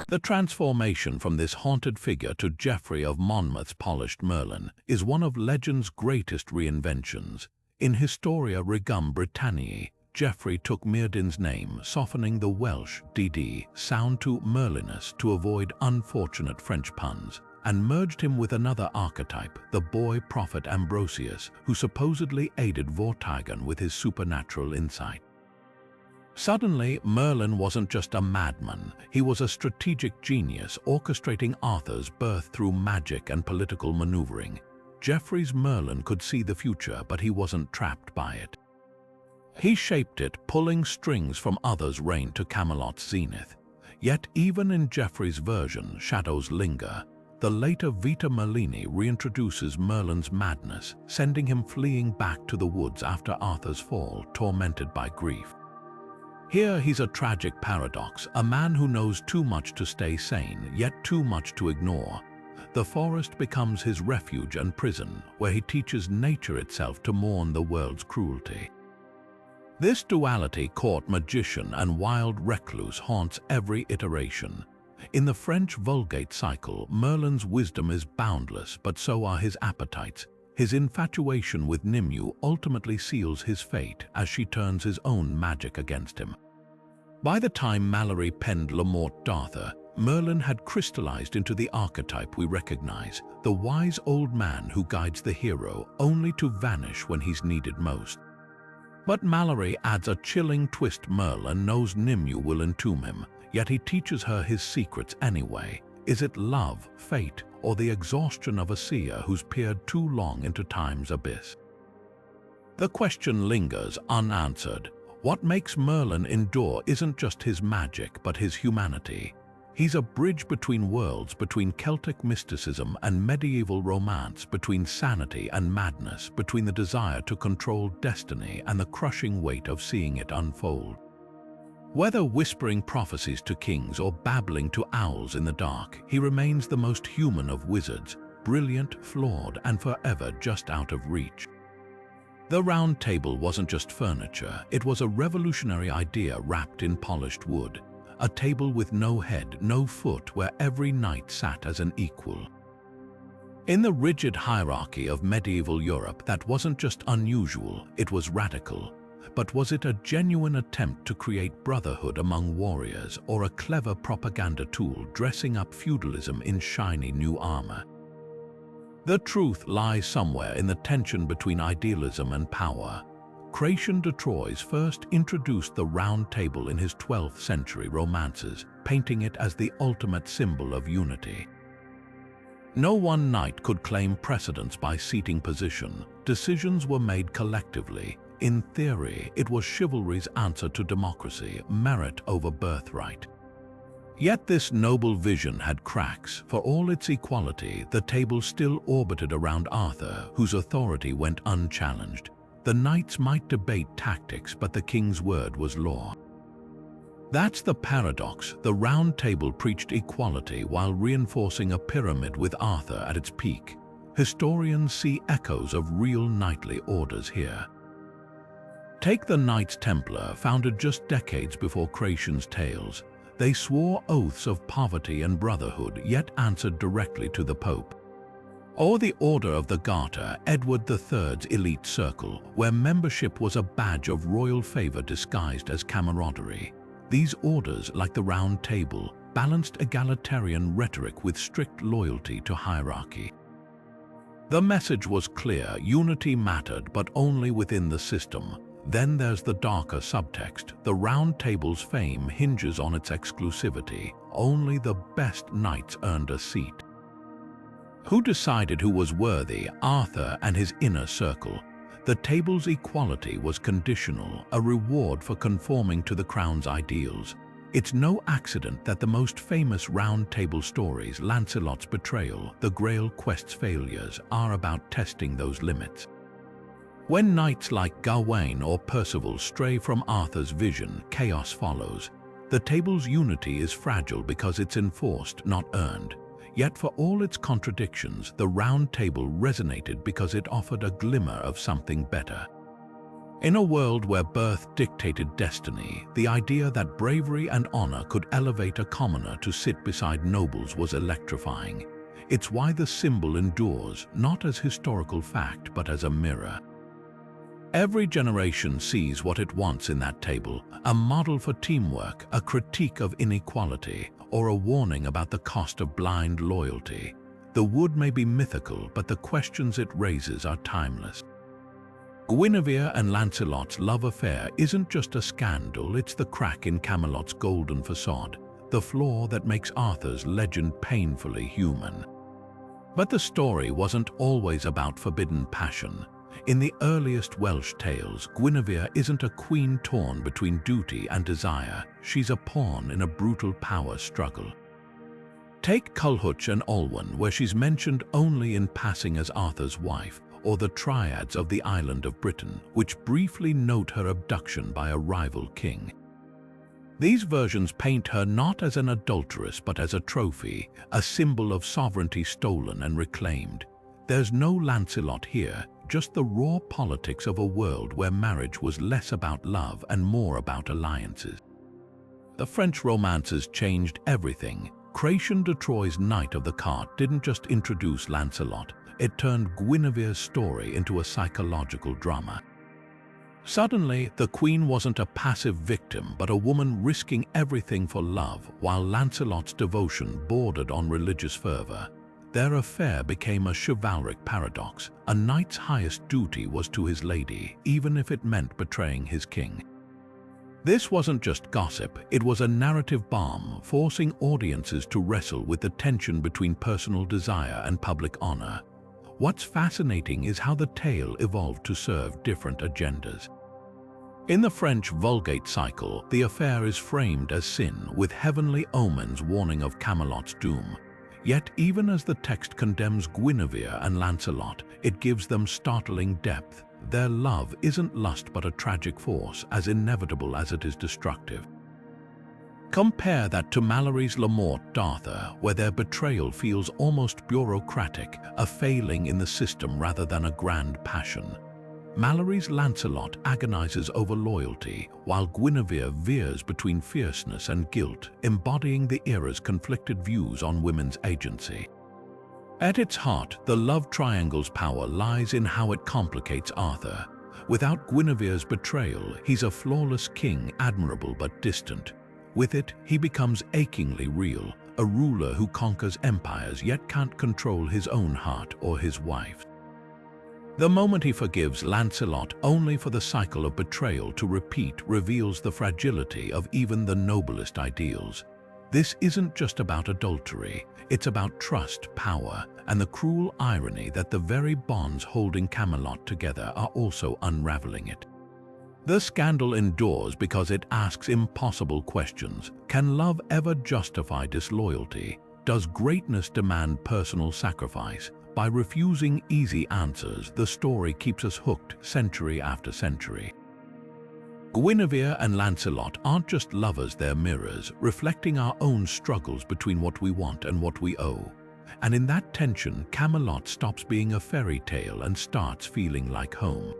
The transformation from this haunted figure to Geoffrey of Monmouth's polished Merlin is one of legend's greatest reinventions. In Historia Regum Britanniae, Geoffrey took Myrddin's name, softening the Welsh dd sound to Merlinus to avoid unfortunate French puns, and merged him with another archetype, the boy prophet Ambrosius, who supposedly aided Vortigern with his supernatural insight. Suddenly, Merlin wasn't just a madman, he was a strategic genius orchestrating Arthur's birth through magic and political maneuvering. Geoffrey's Merlin could see the future, but he wasn't trapped by it. He shaped it, pulling strings from others' reign to Camelot's zenith. Yet even in Geoffrey's version, shadows linger. The later Vita Merlini reintroduces Merlin's madness, sending him fleeing back to the woods after Arthur's fall, tormented by grief. Here he's a tragic paradox, a man who knows too much to stay sane, yet too much to ignore. The forest becomes his refuge and prison, where he teaches nature itself to mourn the world's cruelty. This duality, court magician and wild recluse, haunts every iteration. In the French Vulgate cycle, Merlin's wisdom is boundless, but so are his appetites. His infatuation with Nimue ultimately seals his fate as she turns his own magic against him. By the time Malory penned Le Morte d'Arthur, Merlin had crystallized into the archetype we recognize, the wise old man who guides the hero only to vanish when he's needed most. But Malory adds a chilling twist. Merlin knows Nimue will entomb him, yet he teaches her his secrets anyway. Is it love, fate, or the exhaustion of a seer who's peered too long into time's abyss? The question lingers unanswered. What makes Merlin endure isn't just his magic, but his humanity. He's a bridge between worlds, between Celtic mysticism and medieval romance, between sanity and madness, between the desire to control destiny and the crushing weight of seeing it unfold. Whether whispering prophecies to kings or babbling to owls in the dark, he remains the most human of wizards, brilliant, flawed, and forever just out of reach. The Round Table wasn't just furniture, it was a revolutionary idea wrapped in polished wood. A table with no head, no foot, where every knight sat as an equal. In the rigid hierarchy of medieval Europe, that wasn't just unusual, it was radical. But was it a genuine attempt to create brotherhood among warriors, or a clever propaganda tool dressing up feudalism in shiny new armor? The truth lies somewhere in the tension between idealism and power. Chrétien de Troyes first introduced the Round Table in his 12th century romances, painting it as the ultimate symbol of unity. No one knight could claim precedence by seating position. Decisions were made collectively. In theory, it was chivalry's answer to democracy, merit over birthright. Yet this noble vision had cracks. For all its equality, the table still orbited around Arthur, whose authority went unchallenged. The knights might debate tactics, but the king's word was law. That's the paradox. The Round Table preached equality while reinforcing a pyramid with Arthur at its peak. Historians see echoes of real knightly orders here. Take the Knights Templar, founded just decades before Chrétien's tales. They swore oaths of poverty and brotherhood, yet answered directly to the Pope. Or the Order of the Garter, Edward III's elite circle, where membership was a badge of royal favor disguised as camaraderie. These orders, like the Round Table, balanced egalitarian rhetoric with strict loyalty to hierarchy. The message was clear: unity mattered, but only within the system. Then there's the darker subtext. The Round Table's fame hinges on its exclusivity. Only the best knights earned a seat. Who decided who was worthy? Arthur and his inner circle. The table's equality was conditional, a reward for conforming to the crown's ideals. It's no accident that the most famous Round Table stories, Lancelot's betrayal, the Grail quest's failures, are about testing those limits. When knights like Gawain or Percival stray from Arthur's vision, chaos follows. The table's unity is fragile because it's enforced, not earned. Yet for all its contradictions, the Round Table resonated because it offered a glimmer of something better. In a world where birth dictated destiny, the idea that bravery and honor could elevate a commoner to sit beside nobles was electrifying. It's why the symbol endures, not as historical fact, but as a mirror. Every generation sees what it wants in that table: a model for teamwork, a critique of inequality, or a warning about the cost of blind loyalty. The wood may be mythical, but the questions it raises are timeless. Guinevere and Lancelot's love affair isn't just a scandal, it's the crack in Camelot's golden facade, the flaw that makes Arthur's legend painfully human. But the story wasn't always about forbidden passion. In the earliest Welsh tales, Guinevere isn't a queen torn between duty and desire. She's a pawn in a brutal power struggle. Take Culhwch and Olwen, where she's mentioned only in passing as Arthur's wife, or the Triads of the island of Britain, which briefly note her abduction by a rival king. These versions paint her not as an adulteress, but as a trophy, a symbol of sovereignty stolen and reclaimed. There's no Lancelot here, just the raw politics of a world where marriage was less about love and more about alliances. The French romances changed everything. Création de Troyes' Knight of the Cart didn't just introduce Lancelot, it turned Guinevere's story into a psychological drama. Suddenly, the queen wasn't a passive victim, but a woman risking everything for love, while Lancelot's devotion bordered on religious fervor. Their affair became a chivalric paradox. A knight's highest duty was to his lady, even if it meant betraying his king. This wasn't just gossip, it was a narrative balm, forcing audiences to wrestle with the tension between personal desire and public honor. What's fascinating is how the tale evolved to serve different agendas. In the French Vulgate cycle, the affair is framed as sin, with heavenly omens warning of Camelot's doom. Yet even as the text condemns Guinevere and Lancelot, it gives them startling depth. Their love isn't lust but a tragic force, as inevitable as it is destructive. Compare that to Malory's Le Morte d'Arthur, where their betrayal feels almost bureaucratic, a failing in the system rather than a grand passion. Malory's Lancelot agonizes over loyalty, while Guinevere veers between fierceness and guilt, embodying the era's conflicted views on women's agency. At its heart, the love triangle's power lies in how it complicates Arthur. Without Guinevere's betrayal, he's a flawless king, admirable but distant. With it, he becomes achingly real, a ruler who conquers empires yet can't control his own heart or his wife's. The moment he forgives Lancelot only for the cycle of betrayal to repeat reveals the fragility of even the noblest ideals. This isn't just about adultery, it's about trust, power, and the cruel irony that the very bonds holding Camelot together are also unraveling it. The scandal endures because it asks impossible questions. Can love ever justify disloyalty? Does greatness demand personal sacrifice? By refusing easy answers, the story keeps us hooked century after century. Guinevere and Lancelot aren't just lovers, they're mirrors, reflecting our own struggles between what we want and what we owe. And in that tension, Camelot stops being a fairy tale and starts feeling like home.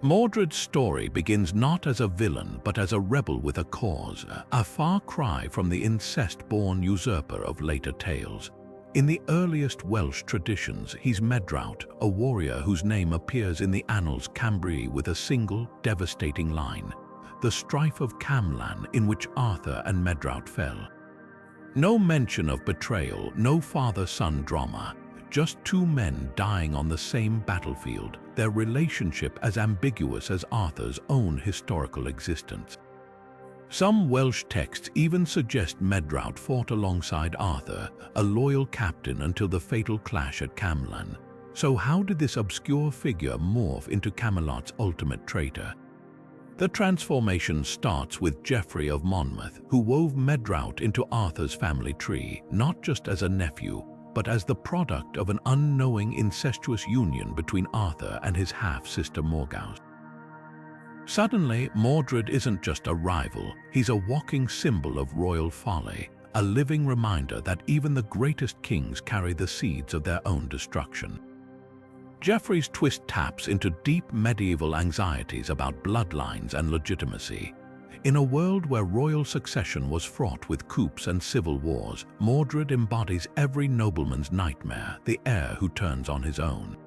Mordred's story begins not as a villain, but as a rebel with a cause, a far cry from the incest-born usurper of later tales. In the earliest Welsh traditions, he's Medrawd, a warrior whose name appears in the Annals Cambrii with a single, devastating line: the strife of Camlan, in which Arthur and Medrawd fell. No mention of betrayal, no father-son drama, just two men dying on the same battlefield, their relationship as ambiguous as Arthur's own historical existence. Some Welsh texts even suggest Medrawd fought alongside Arthur, a loyal captain until the fatal clash at Camlan. So how did this obscure figure morph into Camelot's ultimate traitor? The transformation starts with Geoffrey of Monmouth, who wove Medrawd into Arthur's family tree, not just as a nephew, but as the product of an unknowing incestuous union between Arthur and his half-sister Morgause. Suddenly, Mordred isn't just a rival, he's a walking symbol of royal folly, a living reminder that even the greatest kings carry the seeds of their own destruction. Geoffrey's twist taps into deep medieval anxieties about bloodlines and legitimacy. In a world where royal succession was fraught with coups and civil wars, Mordred embodies every nobleman's nightmare, the heir who turns on his own.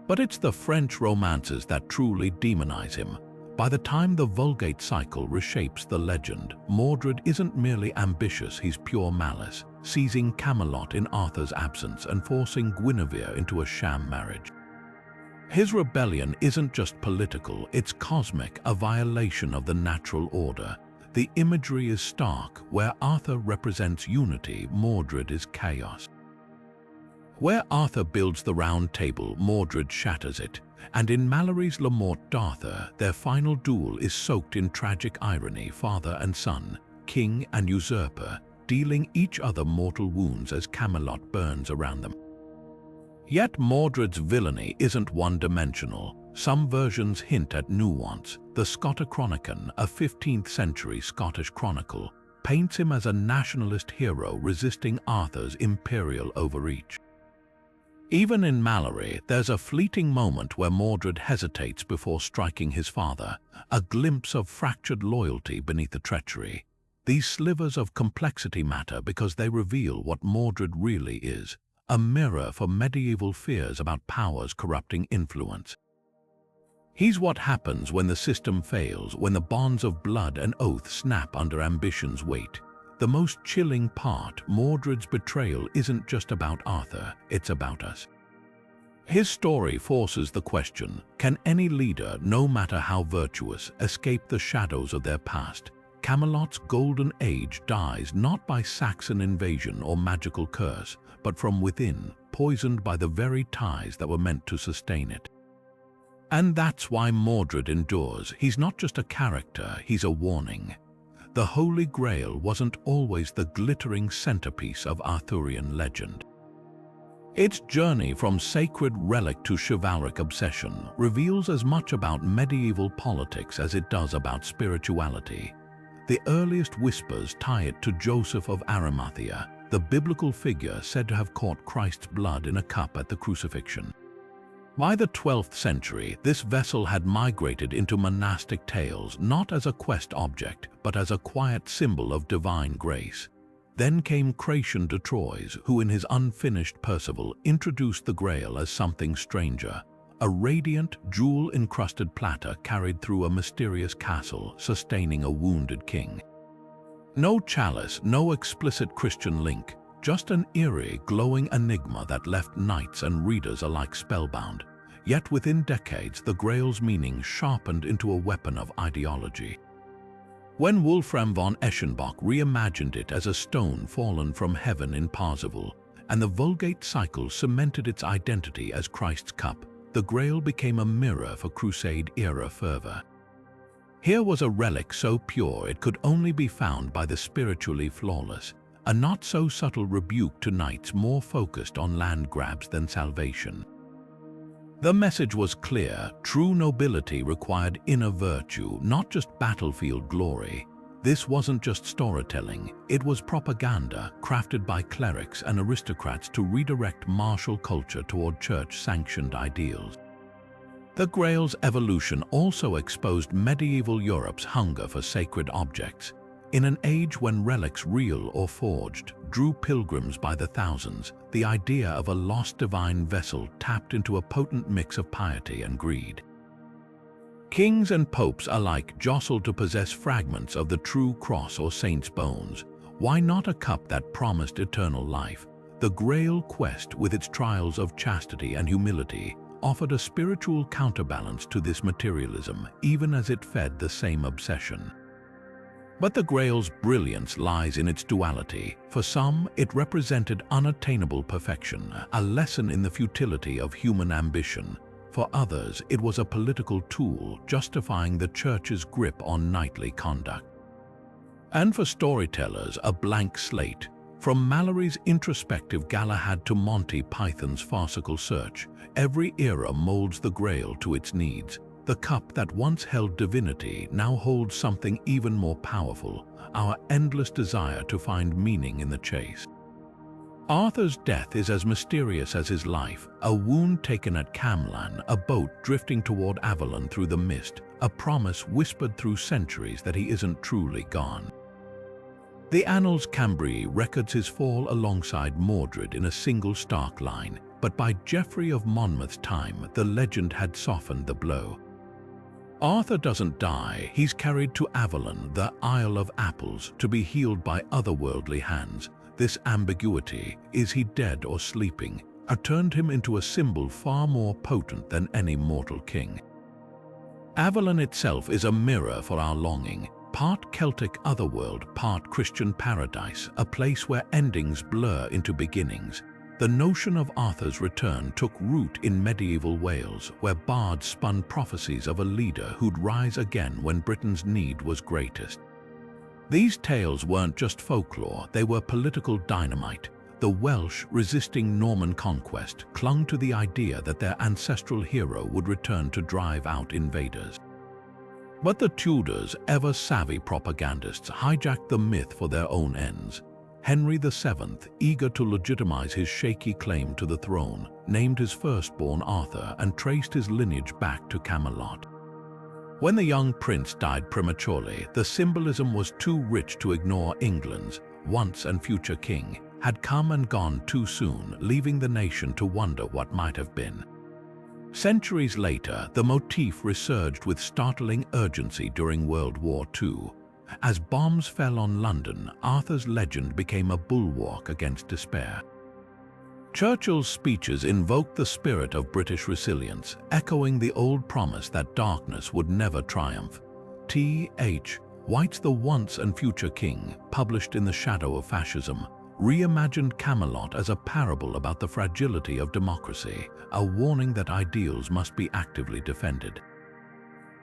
But it's the French romances that truly demonize him. By the time the Vulgate cycle reshapes the legend, Mordred isn't merely ambitious, he's pure malice, seizing Camelot in Arthur's absence and forcing Guinevere into a sham marriage. His rebellion isn't just political, it's cosmic, a violation of the natural order. The imagery is stark. Where Arthur represents unity, Mordred is chaos. Where Arthur builds the round table, Mordred shatters it. And in Malory's Le Morte d'Arthur, their final duel is soaked in tragic irony, father and son, king and usurper, dealing each other mortal wounds as Camelot burns around them. Yet Mordred's villainy isn't one-dimensional. Some versions hint at nuance. The Scotichronicon, a 15th century Scottish chronicle, paints him as a nationalist hero resisting Arthur's imperial overreach. Even in Mallory, there's a fleeting moment where Mordred hesitates before striking his father, a glimpse of fractured loyalty beneath the treachery. These slivers of complexity matter because they reveal what Mordred really is, a mirror for medieval fears about power's corrupting influence. He's what happens when the system fails, when the bonds of blood and oath snap under ambition's weight. The most chilling part, Mordred's betrayal isn't just about Arthur, it's about us. His story forces the question, can any leader, no matter how virtuous, escape the shadows of their past? Camelot's golden age dies not by Saxon invasion or magical curse, but from within, poisoned by the very ties that were meant to sustain it. And that's why Mordred endures. He's not just a character, he's a warning. The Holy Grail wasn't always the glittering centerpiece of Arthurian legend. Its journey from sacred relic to chivalric obsession reveals as much about medieval politics as it does about spirituality. The earliest whispers tie it to Joseph of Arimathea, the biblical figure said to have caught Christ's blood in a cup at the crucifixion. By the 12th century, this vessel had migrated into monastic tales not as a quest object, but as a quiet symbol of divine grace. Then came Cratien de Troyes, who in his unfinished Percival introduced the Grail as something stranger, a radiant, jewel-encrusted platter carried through a mysterious castle, sustaining a wounded king. No chalice, no explicit Christian link, just an eerie, glowing enigma that left knights and readers alike spellbound. Yet within decades, the Grail's meaning sharpened into a weapon of ideology. When Wolfram von Eschenbach reimagined it as a stone fallen from heaven in Parzival, and the Vulgate cycle cemented its identity as Christ's cup, the Grail became a mirror for Crusade-era fervor. Here was a relic so pure it could only be found by the spiritually flawless, a not-so-subtle rebuke to knights more focused on land grabs than salvation. The message was clear: true nobility required inner virtue, not just battlefield glory. This wasn't just storytelling, it was propaganda crafted by clerics and aristocrats to redirect martial culture toward church-sanctioned ideals. The Grail's evolution also exposed medieval Europe's hunger for sacred objects. In an age when relics, real or forged, drew pilgrims by the thousands, the idea of a lost divine vessel tapped into a potent mix of piety and greed. Kings and popes alike jostled to possess fragments of the true cross or saint's bones. Why not a cup that promised eternal life? The Grail quest, with its trials of chastity and humility, offered a spiritual counterbalance to this materialism, even as it fed the same obsession. But the Grail's brilliance lies in its duality. For some, it represented unattainable perfection, a lesson in the futility of human ambition. For others, it was a political tool, justifying the Church's grip on knightly conduct. And for storytellers, a blank slate. From Mallory's introspective Galahad to Monty Python's farcical search, every era molds the Grail to its needs. The cup that once held divinity now holds something even more powerful, our endless desire to find meaning in the chase. Arthur's death is as mysterious as his life, a wound taken at Camelot, a boat drifting toward Avalon through the mist, a promise whispered through centuries that he isn't truly gone. The Annals Cambrai records his fall alongside Mordred in a single stark line, but by Geoffrey of Monmouth's time, the legend had softened the blow. Arthur doesn't die, he's carried to Avalon, the Isle of Apples, to be healed by otherworldly hands. This ambiguity, is he dead or sleeping, turned him into a symbol far more potent than any mortal king. Avalon itself is a mirror for our longing, part Celtic otherworld, part Christian paradise, a place where endings blur into beginnings. The notion of Arthur's return took root in medieval Wales, where bards spun prophecies of a leader who'd rise again when Britain's need was greatest. These tales weren't just folklore, they were political dynamite. The Welsh, resisting Norman conquest, clung to the idea that their ancestral hero would return to drive out invaders. But the Tudors, ever savvy propagandists, hijacked the myth for their own ends. Henry VII, eager to legitimize his shaky claim to the throne, named his firstborn Arthur and traced his lineage back to Camelot. When the young prince died prematurely, the symbolism was too rich to ignore. England's once and future king had come and gone too soon, leaving the nation to wonder what might have been. Centuries later, the motif resurged with startling urgency during World War II. As bombs fell on London, Arthur's legend became a bulwark against despair. Churchill's speeches invoked the spirit of British resilience, echoing the old promise that darkness would never triumph. T.H. White's The Once and Future King, published in the shadow of fascism, reimagined Camelot as a parable about the fragility of democracy, a warning that ideals must be actively defended.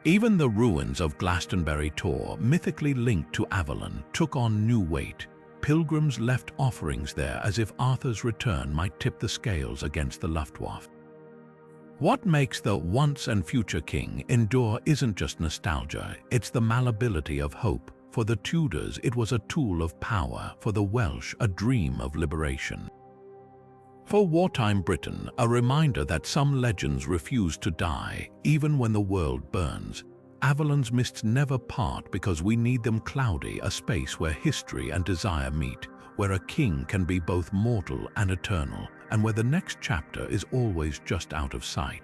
Even the ruins of Glastonbury Tor, mythically linked to Avalon, took on new weight. Pilgrims left offerings there as if Arthur's return might tip the scales against the Luftwaffe. What makes the once and future king endure isn't just nostalgia, it's the malleability of hope. For the Tudors, it was a tool of power; for the Welsh, a dream of liberation. For wartime Britain, a reminder that some legends refuse to die, even when the world burns. Avalon's mists never part because we need them cloudy, a space where history and desire meet, where a king can be both mortal and eternal, and where the next chapter is always just out of sight.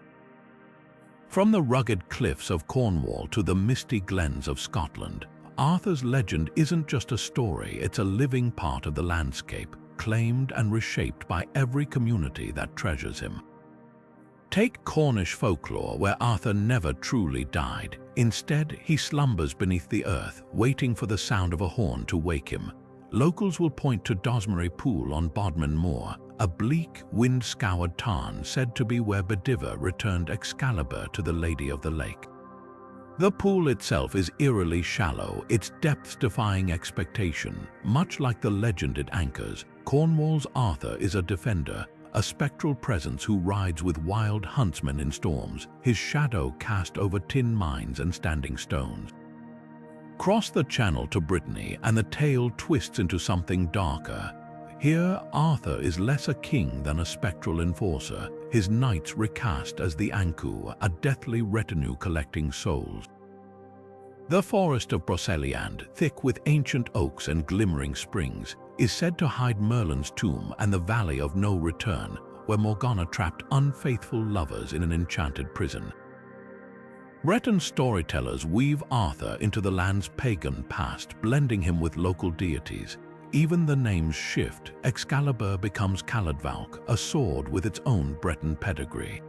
From the rugged cliffs of Cornwall to the misty glens of Scotland, Arthur's legend isn't just a story, it's a living part of the landscape, claimed and reshaped by every community that treasures him. Take Cornish folklore, where Arthur never truly died. Instead, he slumbers beneath the earth, waiting for the sound of a horn to wake him. Locals will point to Dosmary Pool on Bodmin Moor, a bleak, wind-scoured tarn said to be where Bedivere returned Excalibur to the Lady of the Lake. The pool itself is eerily shallow, its depths defying expectation. Much like the legend it anchors, Cornwall's Arthur is a defender, a spectral presence who rides with wild huntsmen in storms, his shadow cast over tin mines and standing stones. Cross the Channel to Brittany and the tale twists into something darker. Here, Arthur is less a king than a spectral enforcer, his knights recast as the Ankou, a deathly retinue collecting souls. The forest of Broceliande, thick with ancient oaks and glimmering springs, is said to hide Merlin's tomb, and the Valley of No Return, where Morgana trapped unfaithful lovers in an enchanted prison. Breton storytellers weave Arthur into the land's pagan past, blending him with local deities. Even the names shift. Excalibur becomes Caladvalk, a sword with its own Breton pedigree.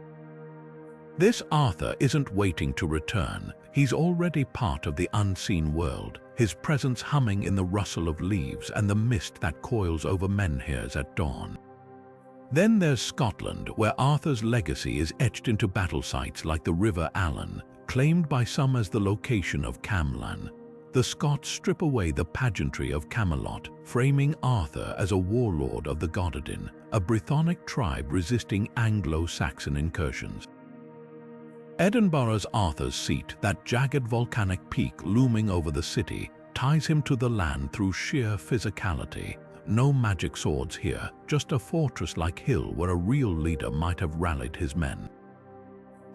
This Arthur isn't waiting to return. He's already part of the unseen world, his presence humming in the rustle of leaves and the mist that coils over menhirs at dawn. Then there's Scotland, where Arthur's legacy is etched into battle sites like the River Allen, claimed by some as the location of Camlan. The Scots strip away the pageantry of Camelot, framing Arthur as a warlord of the Gododdin, a Brythonic tribe resisting Anglo-Saxon incursions. Edinburgh's Arthur's Seat, that jagged volcanic peak looming over the city, ties him to the land through sheer physicality. No magic swords here, just a fortress-like hill where a real leader might have rallied his men.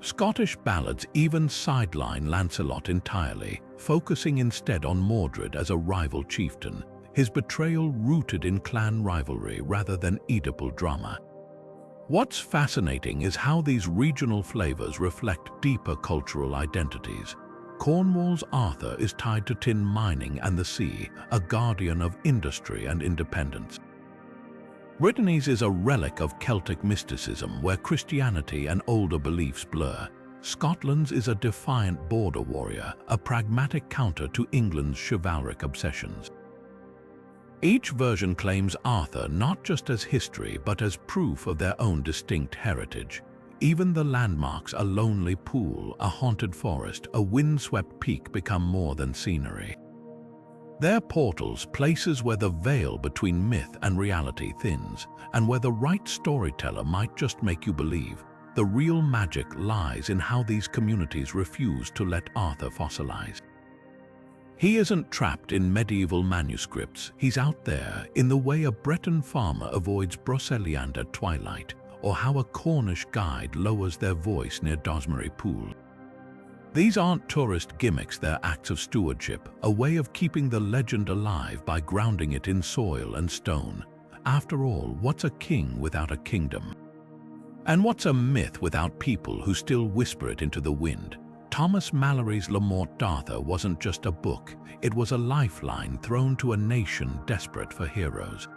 Scottish ballads even sideline Lancelot entirely, focusing instead on Mordred as a rival chieftain, his betrayal rooted in clan rivalry rather than Oedipal drama. What's fascinating is how these regional flavors reflect deeper cultural identities. Cornwall's Arthur is tied to tin mining and the sea, a guardian of industry and independence. Brittany's is a relic of Celtic mysticism where Christianity and older beliefs blur. Scotland's is a defiant border warrior, a pragmatic counter to England's chivalric obsessions. Each version claims Arthur not just as history but as proof of their own distinct heritage. Even the landmarks, a lonely pool, a haunted forest, a windswept peak, become more than scenery. They're portals, places where the veil between myth and reality thins, and where the right storyteller might just make you believe. The real magic lies in how these communities refuse to let Arthur fossilize. He isn't trapped in medieval manuscripts. He's out there, in the way a Breton farmer avoids broceliande at twilight, or how a Cornish guide lowers their voice near Dosmery Pool. These aren't tourist gimmicks, they're acts of stewardship, a way of keeping the legend alive by grounding it in soil and stone. After all, what's a king without a kingdom? And what's a myth without people who still whisper it into the wind? Thomas Malory's Le Morte d'Arthur wasn't just a book, it was a lifeline thrown to a nation desperate for heroes.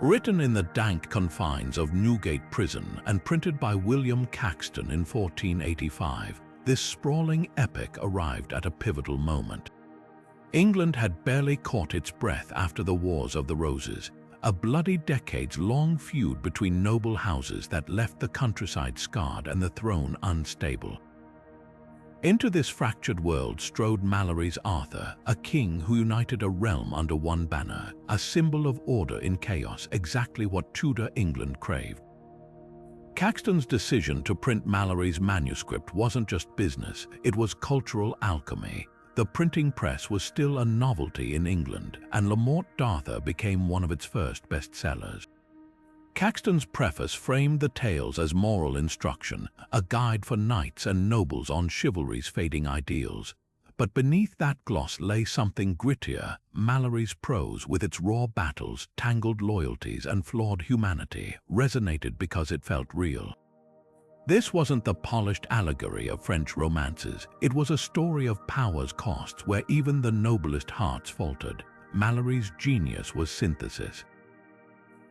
Written in the dank confines of Newgate Prison and printed by William Caxton in 1485, this sprawling epic arrived at a pivotal moment. England had barely caught its breath after the Wars of the Roses, a bloody decades-long feud between noble houses that left the countryside scarred and the throne unstable. Into this fractured world strode Malory's Arthur, a king who united a realm under one banner, a symbol of order in chaos, exactly what Tudor England craved. Caxton's decision to print Malory's manuscript wasn't just business, it was cultural alchemy. The printing press was still a novelty in England, and Le Morte d'Arthur became one of its first bestsellers. Caxton's preface framed the tales as moral instruction, a guide for knights and nobles on chivalry's fading ideals. But beneath that gloss lay something grittier. Malory's prose, with its raw battles, tangled loyalties, and flawed humanity, resonated because it felt real. This wasn't the polished allegory of French romances. It was a story of power's costs where even the noblest hearts faltered. Malory's genius was synthesis.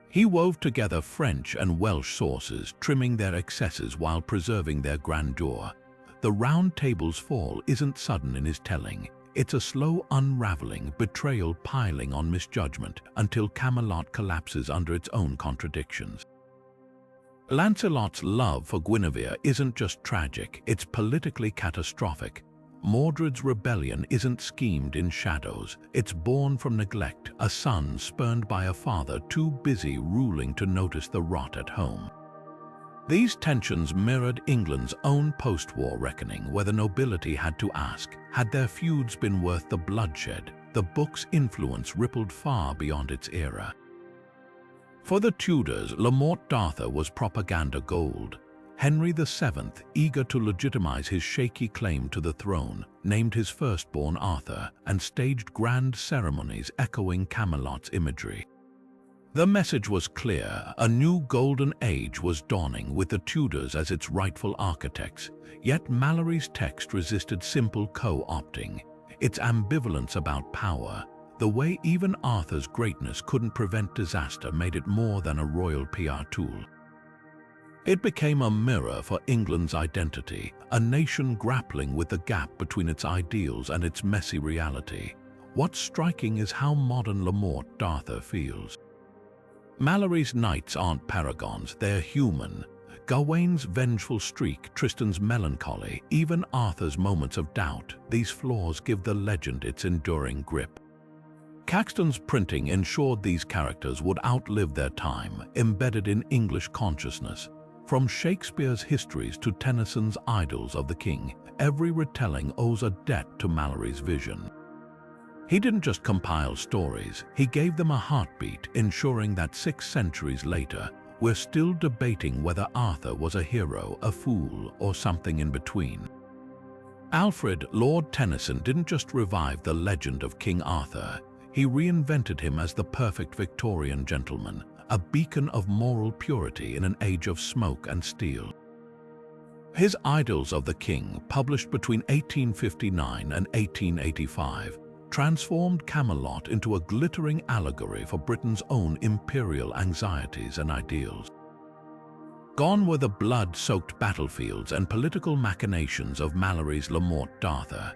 He wove together French and Welsh sources, trimming their excesses while preserving their grandeur. The Round Table's fall isn't sudden in his telling. It's a slow unraveling, betrayal piling on misjudgment, until Camelot collapses under its own contradictions. Lancelot's love for Guinevere isn't just tragic, it's politically catastrophic. Mordred's rebellion isn't schemed in shadows, it's born from neglect, a son spurned by a father too busy ruling to notice the rot at home. These tensions mirrored England's own post-war reckoning, where the nobility had to ask, had their feuds been worth the bloodshed? The book's influence rippled far beyond its era. For the Tudors, Le Morte d'Arthur was propaganda gold. Henry VII, eager to legitimize his shaky claim to the throne, named his firstborn Arthur and staged grand ceremonies echoing Camelot's imagery. The message was clear: a new golden age was dawning with the Tudors as its rightful architects. Yet Malory's text resisted simple co-opting. Its ambivalence about power, the way even Arthur's greatness couldn't prevent disaster, made it more than a royal PR tool. It became a mirror for England's identity, a nation grappling with the gap between its ideals and its messy reality. What's striking is how modern Le Morte d'Arthur feels. Malory's knights aren't paragons, they're human. Gawain's vengeful streak, Tristan's melancholy, even Arthur's moments of doubt, these flaws give the legend its enduring grip. Caxton's printing ensured these characters would outlive their time, embedded in English consciousness. From Shakespeare's histories to Tennyson's Idylls of the King, every retelling owes a debt to Malory's vision. He didn't just compile stories, he gave them a heartbeat, ensuring that 6 centuries later, we're still debating whether Arthur was a hero, a fool, or something in between. Alfred, Lord Tennyson, didn't just revive the legend of King Arthur, he reinvented him as the perfect Victorian gentleman, a beacon of moral purity in an age of smoke and steel. His Idylls of the King, published between 1859 and 1885, transformed Camelot into a glittering allegory for Britain's own imperial anxieties and ideals. Gone were the blood-soaked battlefields and political machinations of Malory's Le Morte d'Arthur.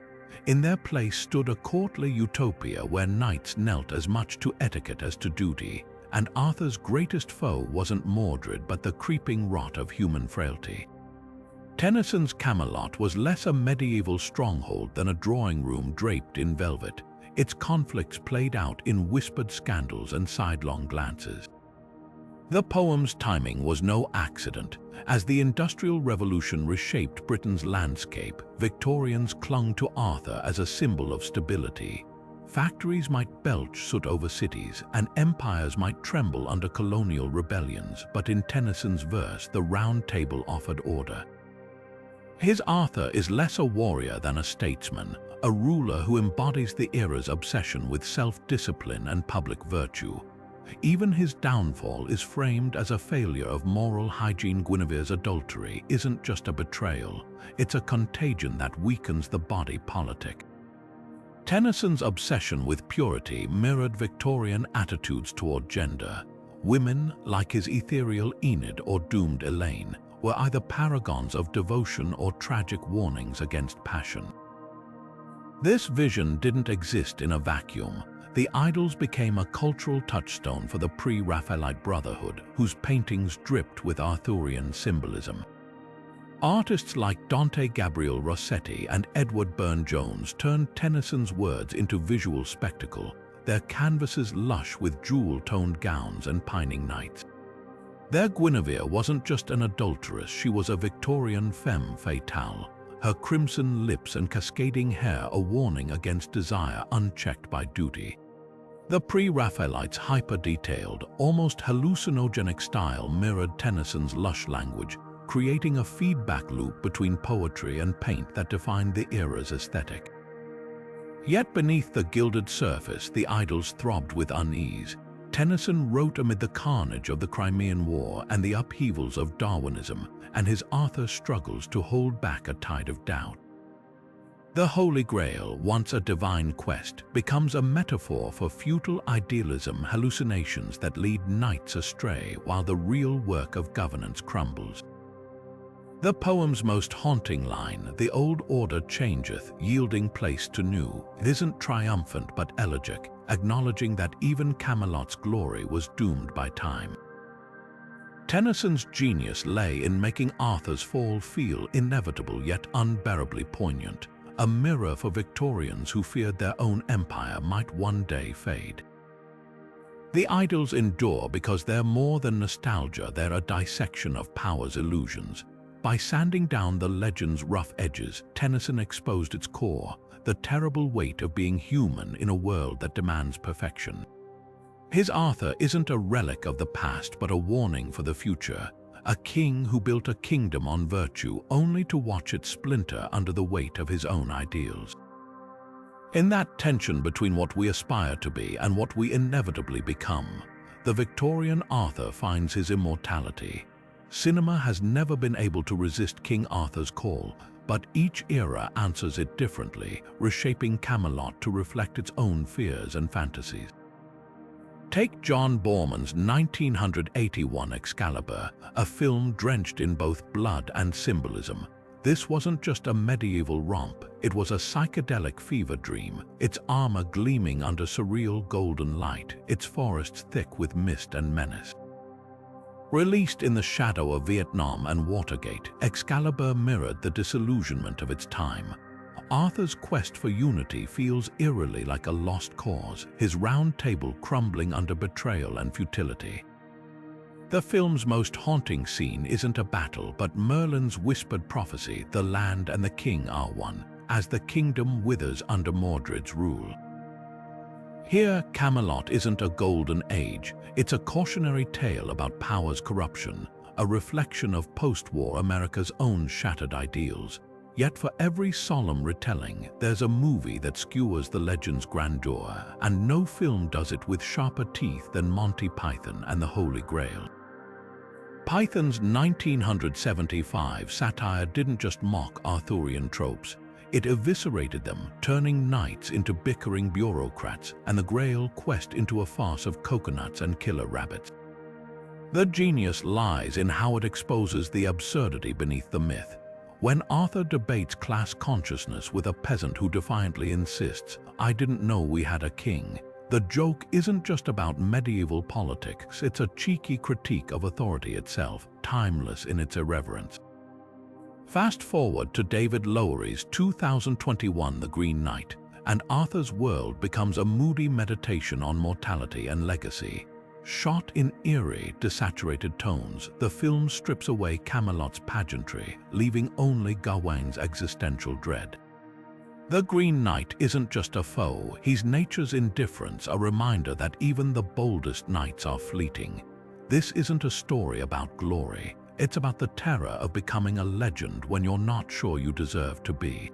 In their place stood a courtly utopia where knights knelt as much to etiquette as to duty, and Arthur's greatest foe wasn't Mordred but the creeping rot of human frailty. Tennyson's Camelot was less a medieval stronghold than a drawing room draped in velvet. Its conflicts played out in whispered scandals and sidelong glances. The poem's timing was no accident. As the Industrial Revolution reshaped Britain's landscape, Victorians clung to Arthur as a symbol of stability. Factories might belch soot over cities, and empires might tremble under colonial rebellions, but in Tennyson's verse, the Round Table offered order. His Arthur is less a warrior than a statesman, a ruler who embodies the era's obsession with self-discipline and public virtue. Even his downfall is framed as a failure of moral hygiene. Guinevere's adultery isn't just a betrayal, it's a contagion that weakens the body politic. Tennyson's obsession with purity mirrored Victorian attitudes toward gender. Women, like his ethereal Enid or doomed Elaine, were either paragons of devotion or tragic warnings against passion. This vision didn't exist in a vacuum. The idols became a cultural touchstone for the pre-Raphaelite Brotherhood, whose paintings dripped with Arthurian symbolism. Artists like Dante Gabriel Rossetti and Edward Burne-Jones turned Tennyson's words into visual spectacle, their canvases lush with jewel-toned gowns and pining knights. Their Guinevere wasn't just an adulteress, she was a Victorian femme fatale, her crimson lips and cascading hair a warning against desire unchecked by duty. The pre-Raphaelites' hyper-detailed, almost hallucinogenic style mirrored Tennyson's lush language, creating a feedback loop between poetry and paint that defined the era's aesthetic. Yet beneath the gilded surface, the idols throbbed with unease. Tennyson wrote amid the carnage of the Crimean War and the upheavals of Darwinism, and his Arthur struggles to hold back a tide of doubt. The Holy Grail, once a divine quest, becomes a metaphor for futile idealism, hallucinations that lead knights astray while the real work of governance crumbles. The poem's most haunting line, "The old order changeth, yielding place to new," isn't triumphant but elegiac, acknowledging that even Camelot's glory was doomed by time. Tennyson's genius lay in making Arthur's fall feel inevitable yet unbearably poignant, a mirror for Victorians who feared their own empire might one day fade. The idols endure because they're more than nostalgia, they're a dissection of power's illusions. By sanding down the legend's rough edges, Tennyson exposed its core, the terrible weight of being human in a world that demands perfection. His Arthur isn't a relic of the past but a warning for the future, a king who built a kingdom on virtue only to watch it splinter under the weight of his own ideals. In that tension between what we aspire to be and what we inevitably become, the Victorian Arthur finds his immortality. Cinema has never been able to resist King Arthur's call, but each era answers it differently, reshaping Camelot to reflect its own fears and fantasies. Take John Boorman's 1981 Excalibur, a film drenched in both blood and symbolism. This wasn't just a medieval romp, it was a psychedelic fever dream, its armor gleaming under surreal golden light, its forests thick with mist and menace. Released in the shadow of Vietnam and Watergate, Excalibur mirrored the disillusionment of its time. Arthur's quest for unity feels eerily like a lost cause, his round table crumbling under betrayal and futility. The film's most haunting scene isn't a battle, but Merlin's whispered prophecy, "The land and the king are one," as the kingdom withers under Mordred's rule. Here, Camelot isn't a golden age, it's a cautionary tale about power's corruption, a reflection of post-war America's own shattered ideals. Yet for every solemn retelling, there's a movie that skewers the legend's grandeur, and no film does it with sharper teeth than Monty Python and the Holy Grail. Python's 1975 satire didn't just mock Arthurian tropes, it eviscerated them, turning knights into bickering bureaucrats and the Grail quest into a farce of coconuts and killer rabbits. The genius lies in how it exposes the absurdity beneath the myth. When Arthur debates class consciousness with a peasant who defiantly insists, "I didn't know we had a king," the joke isn't just about medieval politics, it's a cheeky critique of authority itself, timeless in its irreverence. Fast forward to David Lowery's 2021 The Green Knight, and Arthur's world becomes a moody meditation on mortality and legacy. Shot in eerie, desaturated tones, the film strips away Camelot's pageantry, leaving only Gawain's existential dread. The Green Knight isn't just a foe, he's nature's indifference, a reminder that even the boldest knights are fleeting. This isn't a story about glory, it's about the terror of becoming a legend when you're not sure you deserve to be.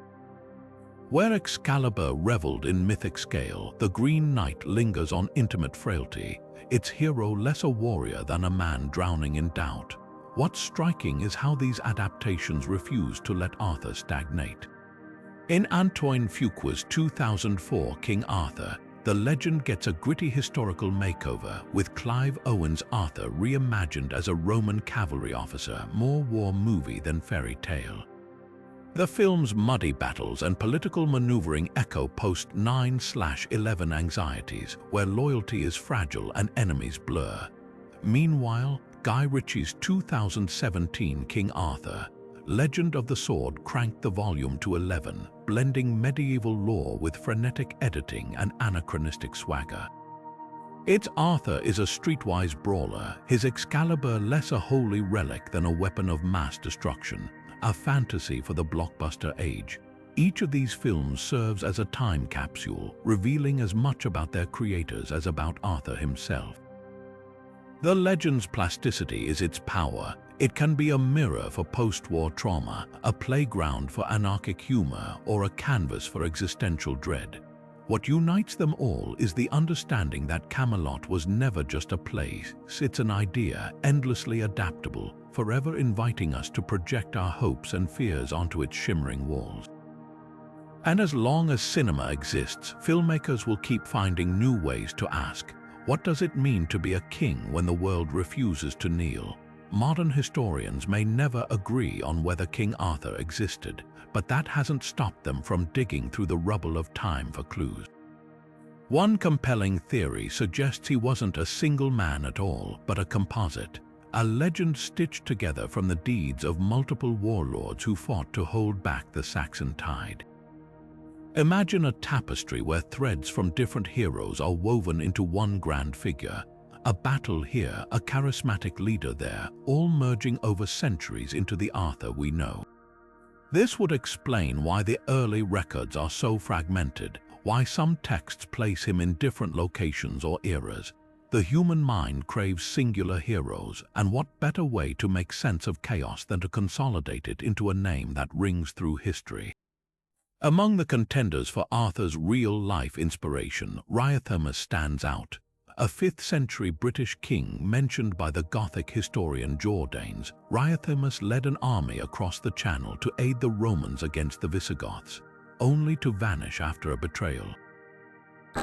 Where Excalibur reveled in mythic scale, the Green Knight lingers on intimate frailty, its hero less a warrior than a man drowning in doubt. What's striking is how these adaptations refuse to let Arthur stagnate. In Antoine Fuqua's 2004 King Arthur, the legend gets a gritty historical makeover, with Clive Owen's Arthur reimagined as a Roman cavalry officer, more war movie than fairy tale. The film's muddy battles and political maneuvering echo post-9/11 anxieties, where loyalty is fragile and enemies blur. Meanwhile, Guy Ritchie's 2017 King Arthur, Legend of the Sword cranked the volume to 11, blending medieval lore with frenetic editing and anachronistic swagger. Its Arthur is a streetwise brawler, his Excalibur less a holy relic than a weapon of mass destruction, a fantasy for the blockbuster age. Each of these films serves as a time capsule, revealing as much about their creators as about Arthur himself. The legend's plasticity is its power. It can be a mirror for post-war trauma, a playground for anarchic humor, or a canvas for existential dread. What unites them all is the understanding that Camelot was never just a place, it's an idea, endlessly adaptable, forever inviting us to project our hopes and fears onto its shimmering walls. And as long as cinema exists, filmmakers will keep finding new ways to ask, what does it mean to be a king when the world refuses to kneel? Modern historians may never agree on whether King Arthur existed, but that hasn't stopped them from digging through the rubble of time for clues. One compelling theory suggests he wasn't a single man at all, but a composite, a legend stitched together from the deeds of multiple warlords who fought to hold back the Saxon tide. Imagine a tapestry where threads from different heroes are woven into one grand figure. A battle here, a charismatic leader there, all merging over centuries into the Arthur we know. This would explain why the early records are so fragmented, why some texts place him in different locations or eras. The human mind craves singular heroes, and what better way to make sense of chaos than to consolidate it into a name that rings through history? Among the contenders for Arthur's real-life inspiration, Riothermus stands out. A 5th-century British king mentioned by the Gothic historian Jordanes, Riothermus led an army across the Channel to aid the Romans against the Visigoths, only to vanish after a betrayal.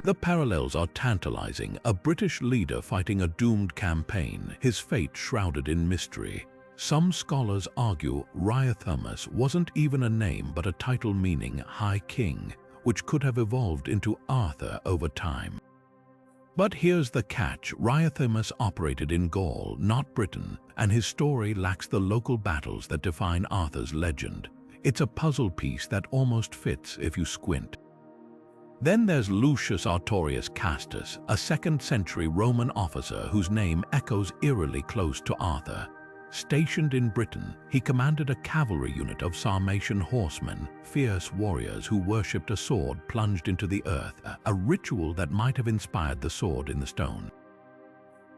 The parallels are tantalizing, a British leader fighting a doomed campaign, his fate shrouded in mystery. Some scholars argue Riothermus wasn't even a name but a title meaning High King, which could have evolved into Arthur over time. But here's the catch, Riothermus operated in Gaul, not Britain, and his story lacks the local battles that define Arthur's legend. It's a puzzle piece that almost fits if you squint. Then there's Lucius Artorius Castus, a 2nd-century Roman officer whose name echoes eerily close to Arthur. Stationed in Britain, he commanded a cavalry unit of Sarmatian horsemen, fierce warriors who worshipped a sword plunged into the earth, a ritual that might have inspired the sword in the stone.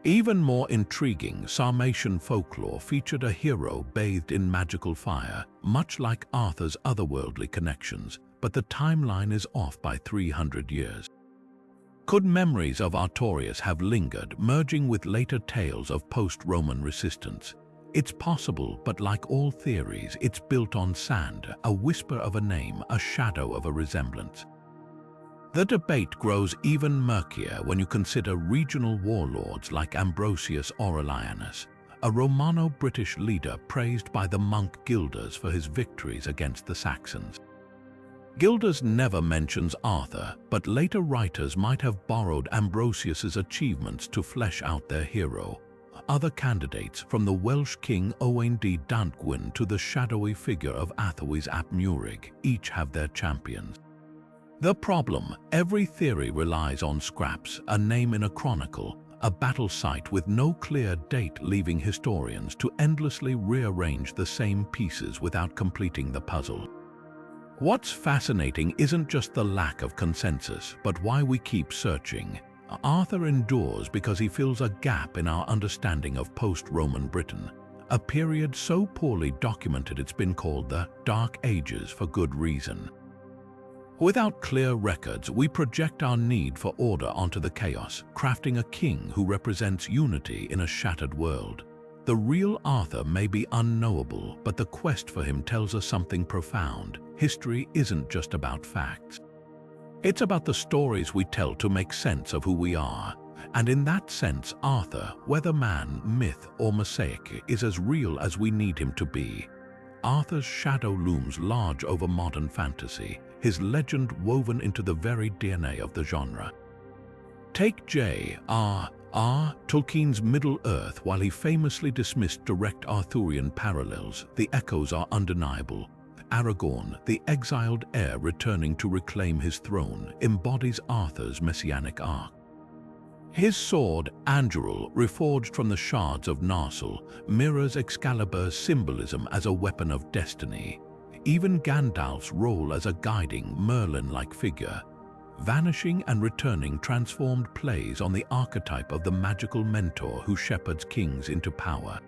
Even more intriguing, Sarmatian folklore featured a hero bathed in magical fire, much like Arthur's otherworldly connections, but the timeline is off by 300 years. Could memories of Artorius have lingered, merging with later tales of post-Roman resistance? It's possible, but like all theories, it's built on sand, a whisper of a name, a shadow of a resemblance. The debate grows even murkier when you consider regional warlords like Ambrosius Aurelianus, a Romano-British leader praised by the monk Gildas for his victories against the Saxons. Gildas never mentions Arthur, but later writers might have borrowed Ambrosius's achievements to flesh out their hero. Other candidates, from the Welsh king Owain D. Dantgwyn to the shadowy figure of Athawes ap Murig, each have their champions. The problem, every theory relies on scraps, a name in a chronicle, a battle site with no clear date, leaving historians to endlessly rearrange the same pieces without completing the puzzle. What's fascinating isn't just the lack of consensus, but why we keep searching. Arthur endures because he fills a gap in our understanding of post-Roman Britain, a period so poorly documented it's been called the Dark Ages for good reason. Without clear records, we project our need for order onto the chaos, crafting a king who represents unity in a shattered world. The real Arthur may be unknowable, but the quest for him tells us something profound. History isn't just about facts. It's about the stories we tell to make sense of who we are. And in that sense, Arthur, whether man, myth, or mosaic, is as real as we need him to be. Arthur's shadow looms large over modern fantasy, his legend woven into the very DNA of the genre. Take J.R.R. Tolkien's Middle-earth. While he famously dismissed direct Arthurian parallels, the echoes are undeniable. Aragorn, the exiled heir returning to reclaim his throne, embodies Arthur's messianic arc. His sword, Anduril, reforged from the shards of Narsil, mirrors Excalibur's symbolism as a weapon of destiny. Even Gandalf's role as a guiding, Merlin-like figure, vanishing and returning, transformed plays on the archetype of the magical mentor who shepherds kings into power.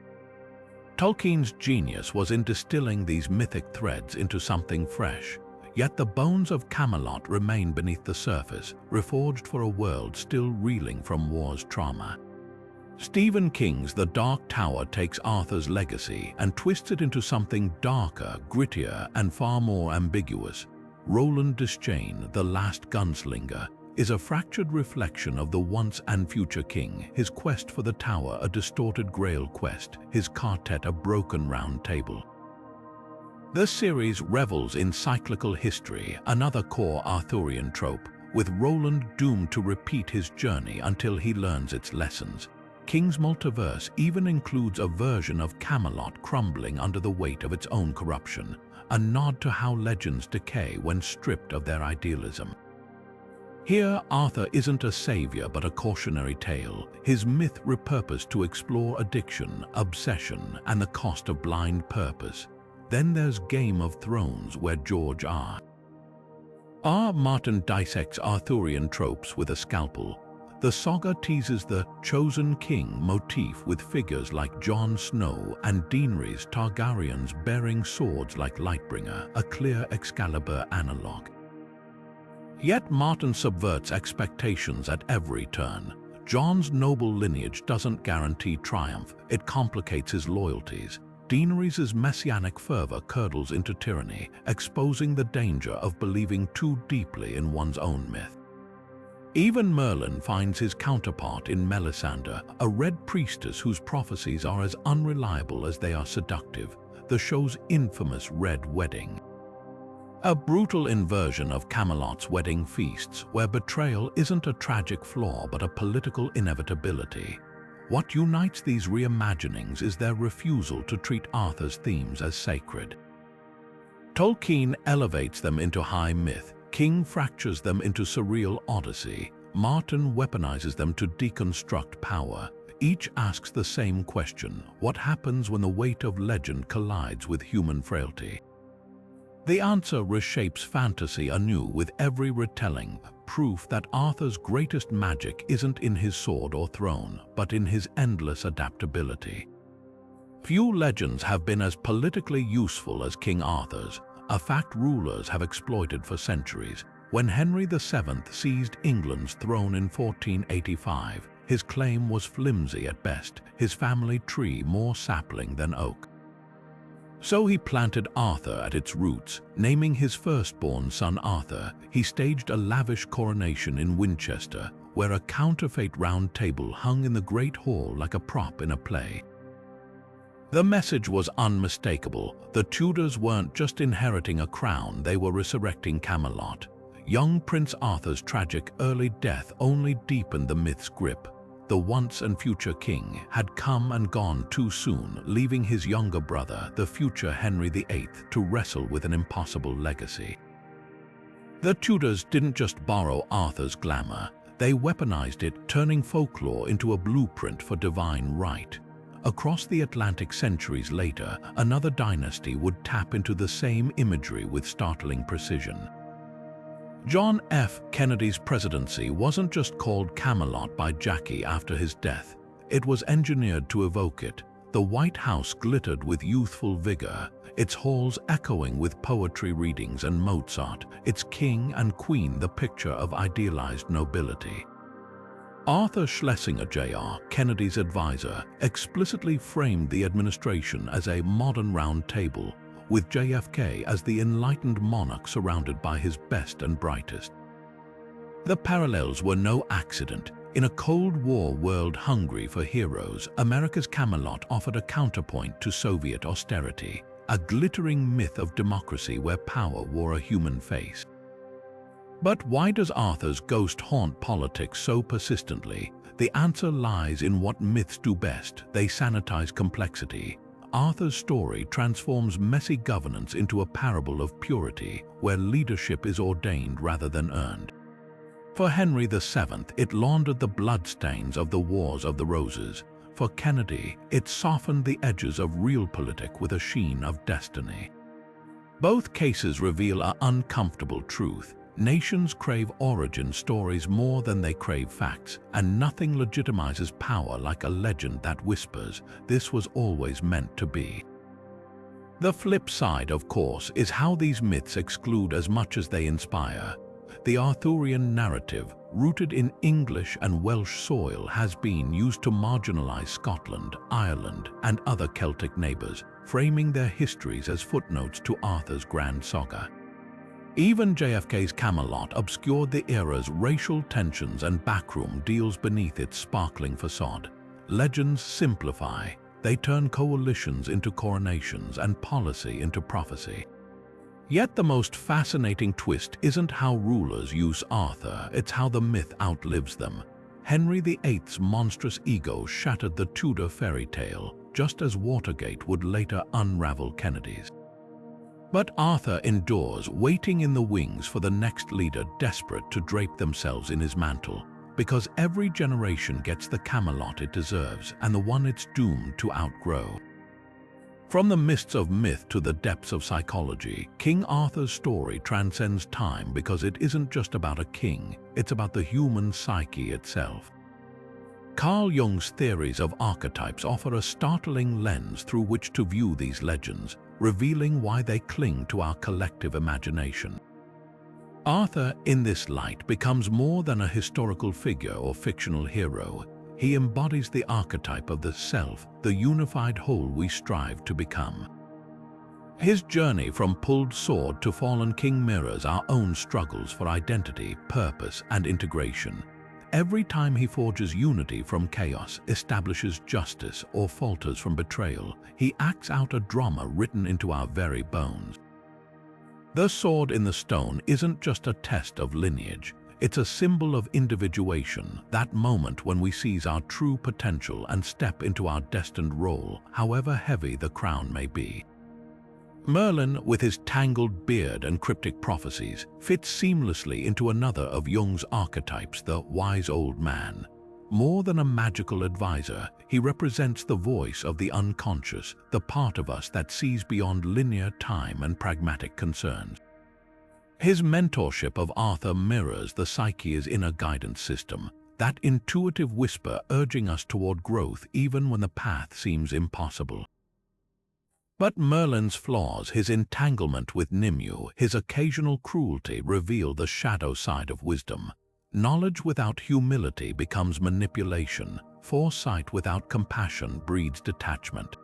Tolkien's genius was in distilling these mythic threads into something fresh, yet the bones of Camelot remain beneath the surface, reforged for a world still reeling from war's trauma. Stephen King's The Dark Tower takes Arthur's legacy and twists it into something darker, grittier, and far more ambiguous. Roland Deschain, The Last Gunslinger, is a fractured reflection of the once and future king, his quest for the tower a distorted Grail quest, his quartet a broken round table. The series revels in cyclical history, another core Arthurian trope, with Roland doomed to repeat his journey until he learns its lessons. King's multiverse even includes a version of Camelot crumbling under the weight of its own corruption, a nod to how legends decay when stripped of their idealism. Here, Arthur isn't a savior but a cautionary tale, his myth repurposed to explore addiction, obsession, and the cost of blind purpose. Then there's Game of Thrones, where George R. R. Martin dissects Arthurian tropes with a scalpel. The saga teases the chosen king motif with figures like Jon Snow and Daenerys Targaryens bearing swords like Lightbringer, a clear Excalibur analogue. Yet Martin subverts expectations at every turn. Jon's noble lineage doesn't guarantee triumph, it complicates his loyalties. Daenerys' messianic fervor curdles into tyranny, exposing the danger of believing too deeply in one's own myth. Even Merlin finds his counterpart in Melisandre, a red priestess whose prophecies are as unreliable as they are seductive, the show's infamous Red Wedding. A brutal inversion of Camelot's wedding feasts, where betrayal isn't a tragic flaw but a political inevitability. What unites these reimaginings is their refusal to treat Arthur's themes as sacred. Tolkien elevates them into high myth, King fractures them into surreal odyssey, Martin weaponizes them to deconstruct power. Each asks the same question: what happens when the weight of legend collides with human frailty? The answer reshapes fantasy anew with every retelling, proof that Arthur's greatest magic isn't in his sword or throne, but in his endless adaptability. Few legends have been as politically useful as King Arthur's, a fact rulers have exploited for centuries. When Henry VII seized England's throne in 1485, his claim was flimsy at best, his family tree more sapling than oak. So he planted Arthur at its roots, naming his firstborn son Arthur. He staged a lavish coronation in Winchester, where a counterfeit round table hung in the great hall like a prop in a play. The message was unmistakable. The Tudors weren't just inheriting a crown, they were resurrecting Camelot. Young Prince Arthur's tragic early death only deepened the myth's grip. The once and future king had come and gone too soon, leaving his younger brother, the future Henry VIII, to wrestle with an impossible legacy. The Tudors didn't just borrow Arthur's glamour, They weaponized it, turning folklore into a blueprint for divine right. Across the Atlantic centuries later, another dynasty would tap into the same imagery with startling precision. John F. Kennedy's presidency wasn't just called Camelot by Jackie after his death. It was engineered to evoke it. The White House glittered with youthful vigor, its halls echoing with poetry readings and Mozart, its king and queen the picture of idealized nobility. Arthur Schlesinger Jr., Kennedy's advisor, explicitly framed the administration as a modern round table, with JFK as the enlightened monarch surrounded by his best and brightest. The parallels were no accident. In a Cold War world hungry for heroes, America's Camelot offered a counterpoint to Soviet austerity, a glittering myth of democracy where power wore a human face. But why does Arthur's ghost haunt politics so persistently? The answer lies in what myths do best. They sanitize complexity. Arthur's story transforms messy governance into a parable of purity, where leadership is ordained rather than earned. For Henry VII, it laundered the bloodstains of the Wars of the Roses. For Kennedy, it softened the edges of realpolitik with a sheen of destiny. Both cases reveal an uncomfortable truth. Nations crave origin stories more than they crave facts, and nothing legitimizes power like a legend that whispers, "This was always meant to be." The flip side, of course, is how these myths exclude as much as they inspire. The Arthurian narrative, rooted in English and Welsh soil, has been used to marginalize Scotland, Ireland, and other Celtic neighbors, framing their histories as footnotes to Arthur's grand saga. Even JFK's Camelot obscured the era's racial tensions and backroom deals beneath its sparkling facade. Legends simplify. They turn coalitions into coronations and policy into prophecy. Yet the most fascinating twist isn't how rulers use Arthur, it's how the myth outlives them. Henry VIII's monstrous ego shattered the Tudor fairy tale, just as Watergate would later unravel Kennedy's. But Arthur endures, waiting in the wings for the next leader desperate to drape themselves in his mantle, because every generation gets the Camelot it deserves and the one it's doomed to outgrow. From the mists of myth to the depths of psychology, King Arthur's story transcends time because it isn't just about a king, it's about the human psyche itself. Carl Jung's theories of archetypes offer a startling lens through which to view these legends, revealing why they cling to our collective imagination. Arthur, in this light, becomes more than a historical figure or fictional hero. He embodies the archetype of the self, the unified whole we strive to become. His journey from pulled sword to fallen king mirrors our own struggles for identity, purpose, and integration. Every time he forges unity from chaos, establishes justice, or falters from betrayal, he acts out a drama written into our very bones. The sword in the stone isn't just a test of lineage. It's a symbol of individuation, that moment when we seize our true potential and step into our destined role, however heavy the crown may be. Merlin, with his tangled beard and cryptic prophecies, fits seamlessly into another of Jung's archetypes, the wise old man. More than a magical advisor, he represents the voice of the unconscious, the part of us that sees beyond linear time and pragmatic concerns. His mentorship of Arthur mirrors the psyche's inner guidance system, that intuitive whisper urging us toward growth even when the path seems impossible. But Merlin's flaws, his entanglement with Nimue, his occasional cruelty reveal the shadow side of wisdom. Knowledge without humility becomes manipulation. Foresight without compassion breeds detachment.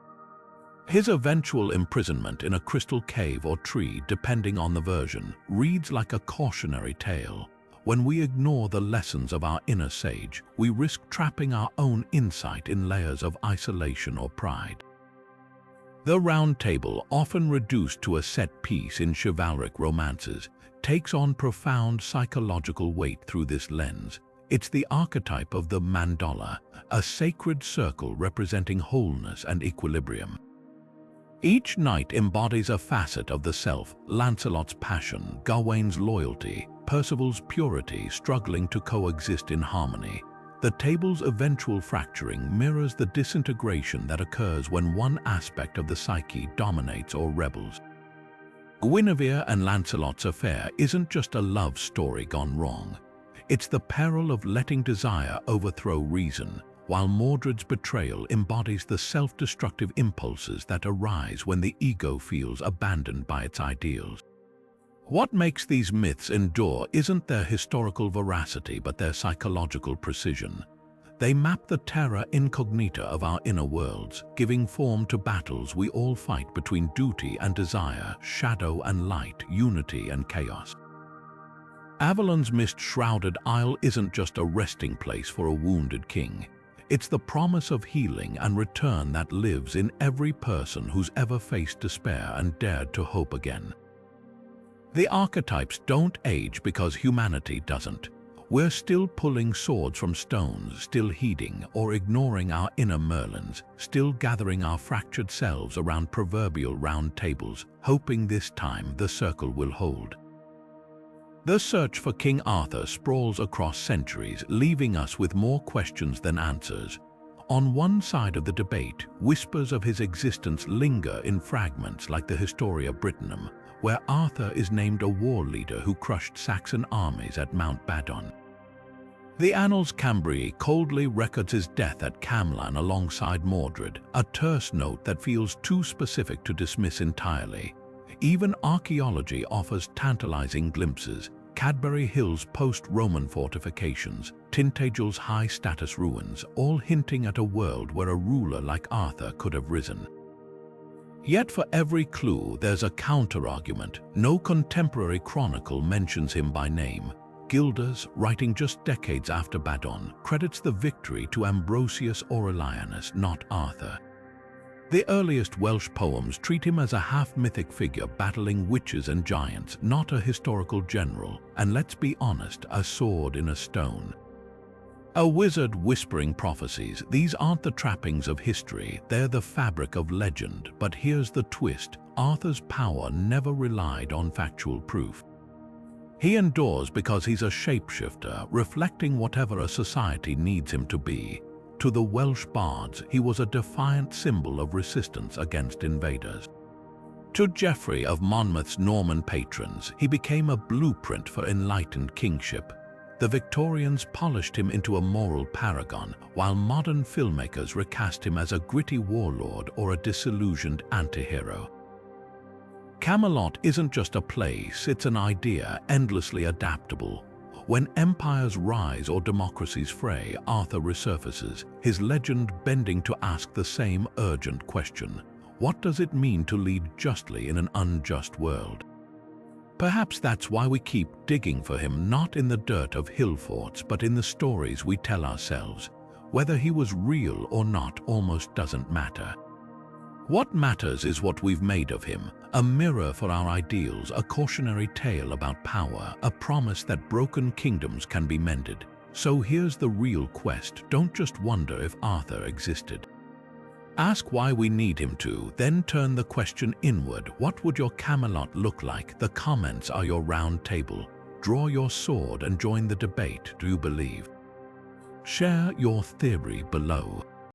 His eventual imprisonment in a crystal cave or tree, depending on the version, reads like a cautionary tale. When we ignore the lessons of our inner sage, we risk trapping our own insight in layers of isolation or pride. The Round Table, often reduced to a set piece in chivalric romances, takes on profound psychological weight through this lens. It's the archetype of the mandala, a sacred circle representing wholeness and equilibrium. Each knight embodies a facet of the self: Lancelot's passion, Gawain's loyalty, Percival's purity struggling to coexist in harmony. The table's eventual fracturing mirrors the disintegration that occurs when one aspect of the psyche dominates or rebels. Guinevere and Lancelot's affair isn't just a love story gone wrong. It's the peril of letting desire overthrow reason, while Mordred's betrayal embodies the self-destructive impulses that arise when the ego feels abandoned by its ideals. What makes these myths endure isn't their historical veracity but their psychological precision. They map the terra incognita of our inner worlds, giving form to battles we all fight between duty and desire, shadow and light, unity and chaos. Avalon's mist-shrouded isle isn't just a resting place for a wounded king. It's the promise of healing and return that lives in every person who's ever faced despair and dared to hope again. The archetypes don't age because humanity doesn't. We're still pulling swords from stones, still heeding or ignoring our inner Merlins, still gathering our fractured selves around proverbial round tables, hoping this time the circle will hold. The search for King Arthur sprawls across centuries, leaving us with more questions than answers. On one side of the debate, whispers of his existence linger in fragments like the Historia Brittonum, where Arthur is named a war leader who crushed Saxon armies at Mount Badon. The Annals Cambriae coldly records his death at Camelot alongside Mordred, a terse note that feels too specific to dismiss entirely. Even archaeology offers tantalizing glimpses: Cadbury Hill's post-Roman fortifications, Tintagel's high-status ruins, all hinting at a world where a ruler like Arthur could have risen. Yet for every clue, there's a counter-argument. No contemporary chronicle mentions him by name. Gildas, writing just decades after Badon, credits the victory to Ambrosius Aurelianus, not Arthur. The earliest Welsh poems treat him as a half-mythic figure battling witches and giants, not a historical general, and let's be honest, a sword in a stone. A wizard whispering prophecies, these aren't the trappings of history, they're the fabric of legend. But here's the twist: Arthur's power never relied on factual proof. He endures because he's a shapeshifter, reflecting whatever a society needs him to be. To the Welsh bards, he was a defiant symbol of resistance against invaders. To Geoffrey of Monmouth's Norman patrons, he became a blueprint for enlightened kingship. The Victorians polished him into a moral paragon, while modern filmmakers recast him as a gritty warlord or a disillusioned anti-hero. Camelot isn't just a place, it's an idea, endlessly adaptable. When empires rise or democracies fray, Arthur resurfaces, his legend bending to ask the same urgent question: what does it mean to lead justly in an unjust world? Perhaps that's why we keep digging for him, not in the dirt of hill forts, but in the stories we tell ourselves. Whether he was real or not almost doesn't matter. What matters is what we've made of him: a mirror for our ideals, a cautionary tale about power, a promise that broken kingdoms can be mended. So here's the real quest: don't just wonder if Arthur existed. Ask why we need him to, then turn the question inward. What would your Camelot look like? The comments are your round table. Draw your sword and join the debate. Do you believe? Share your theory below.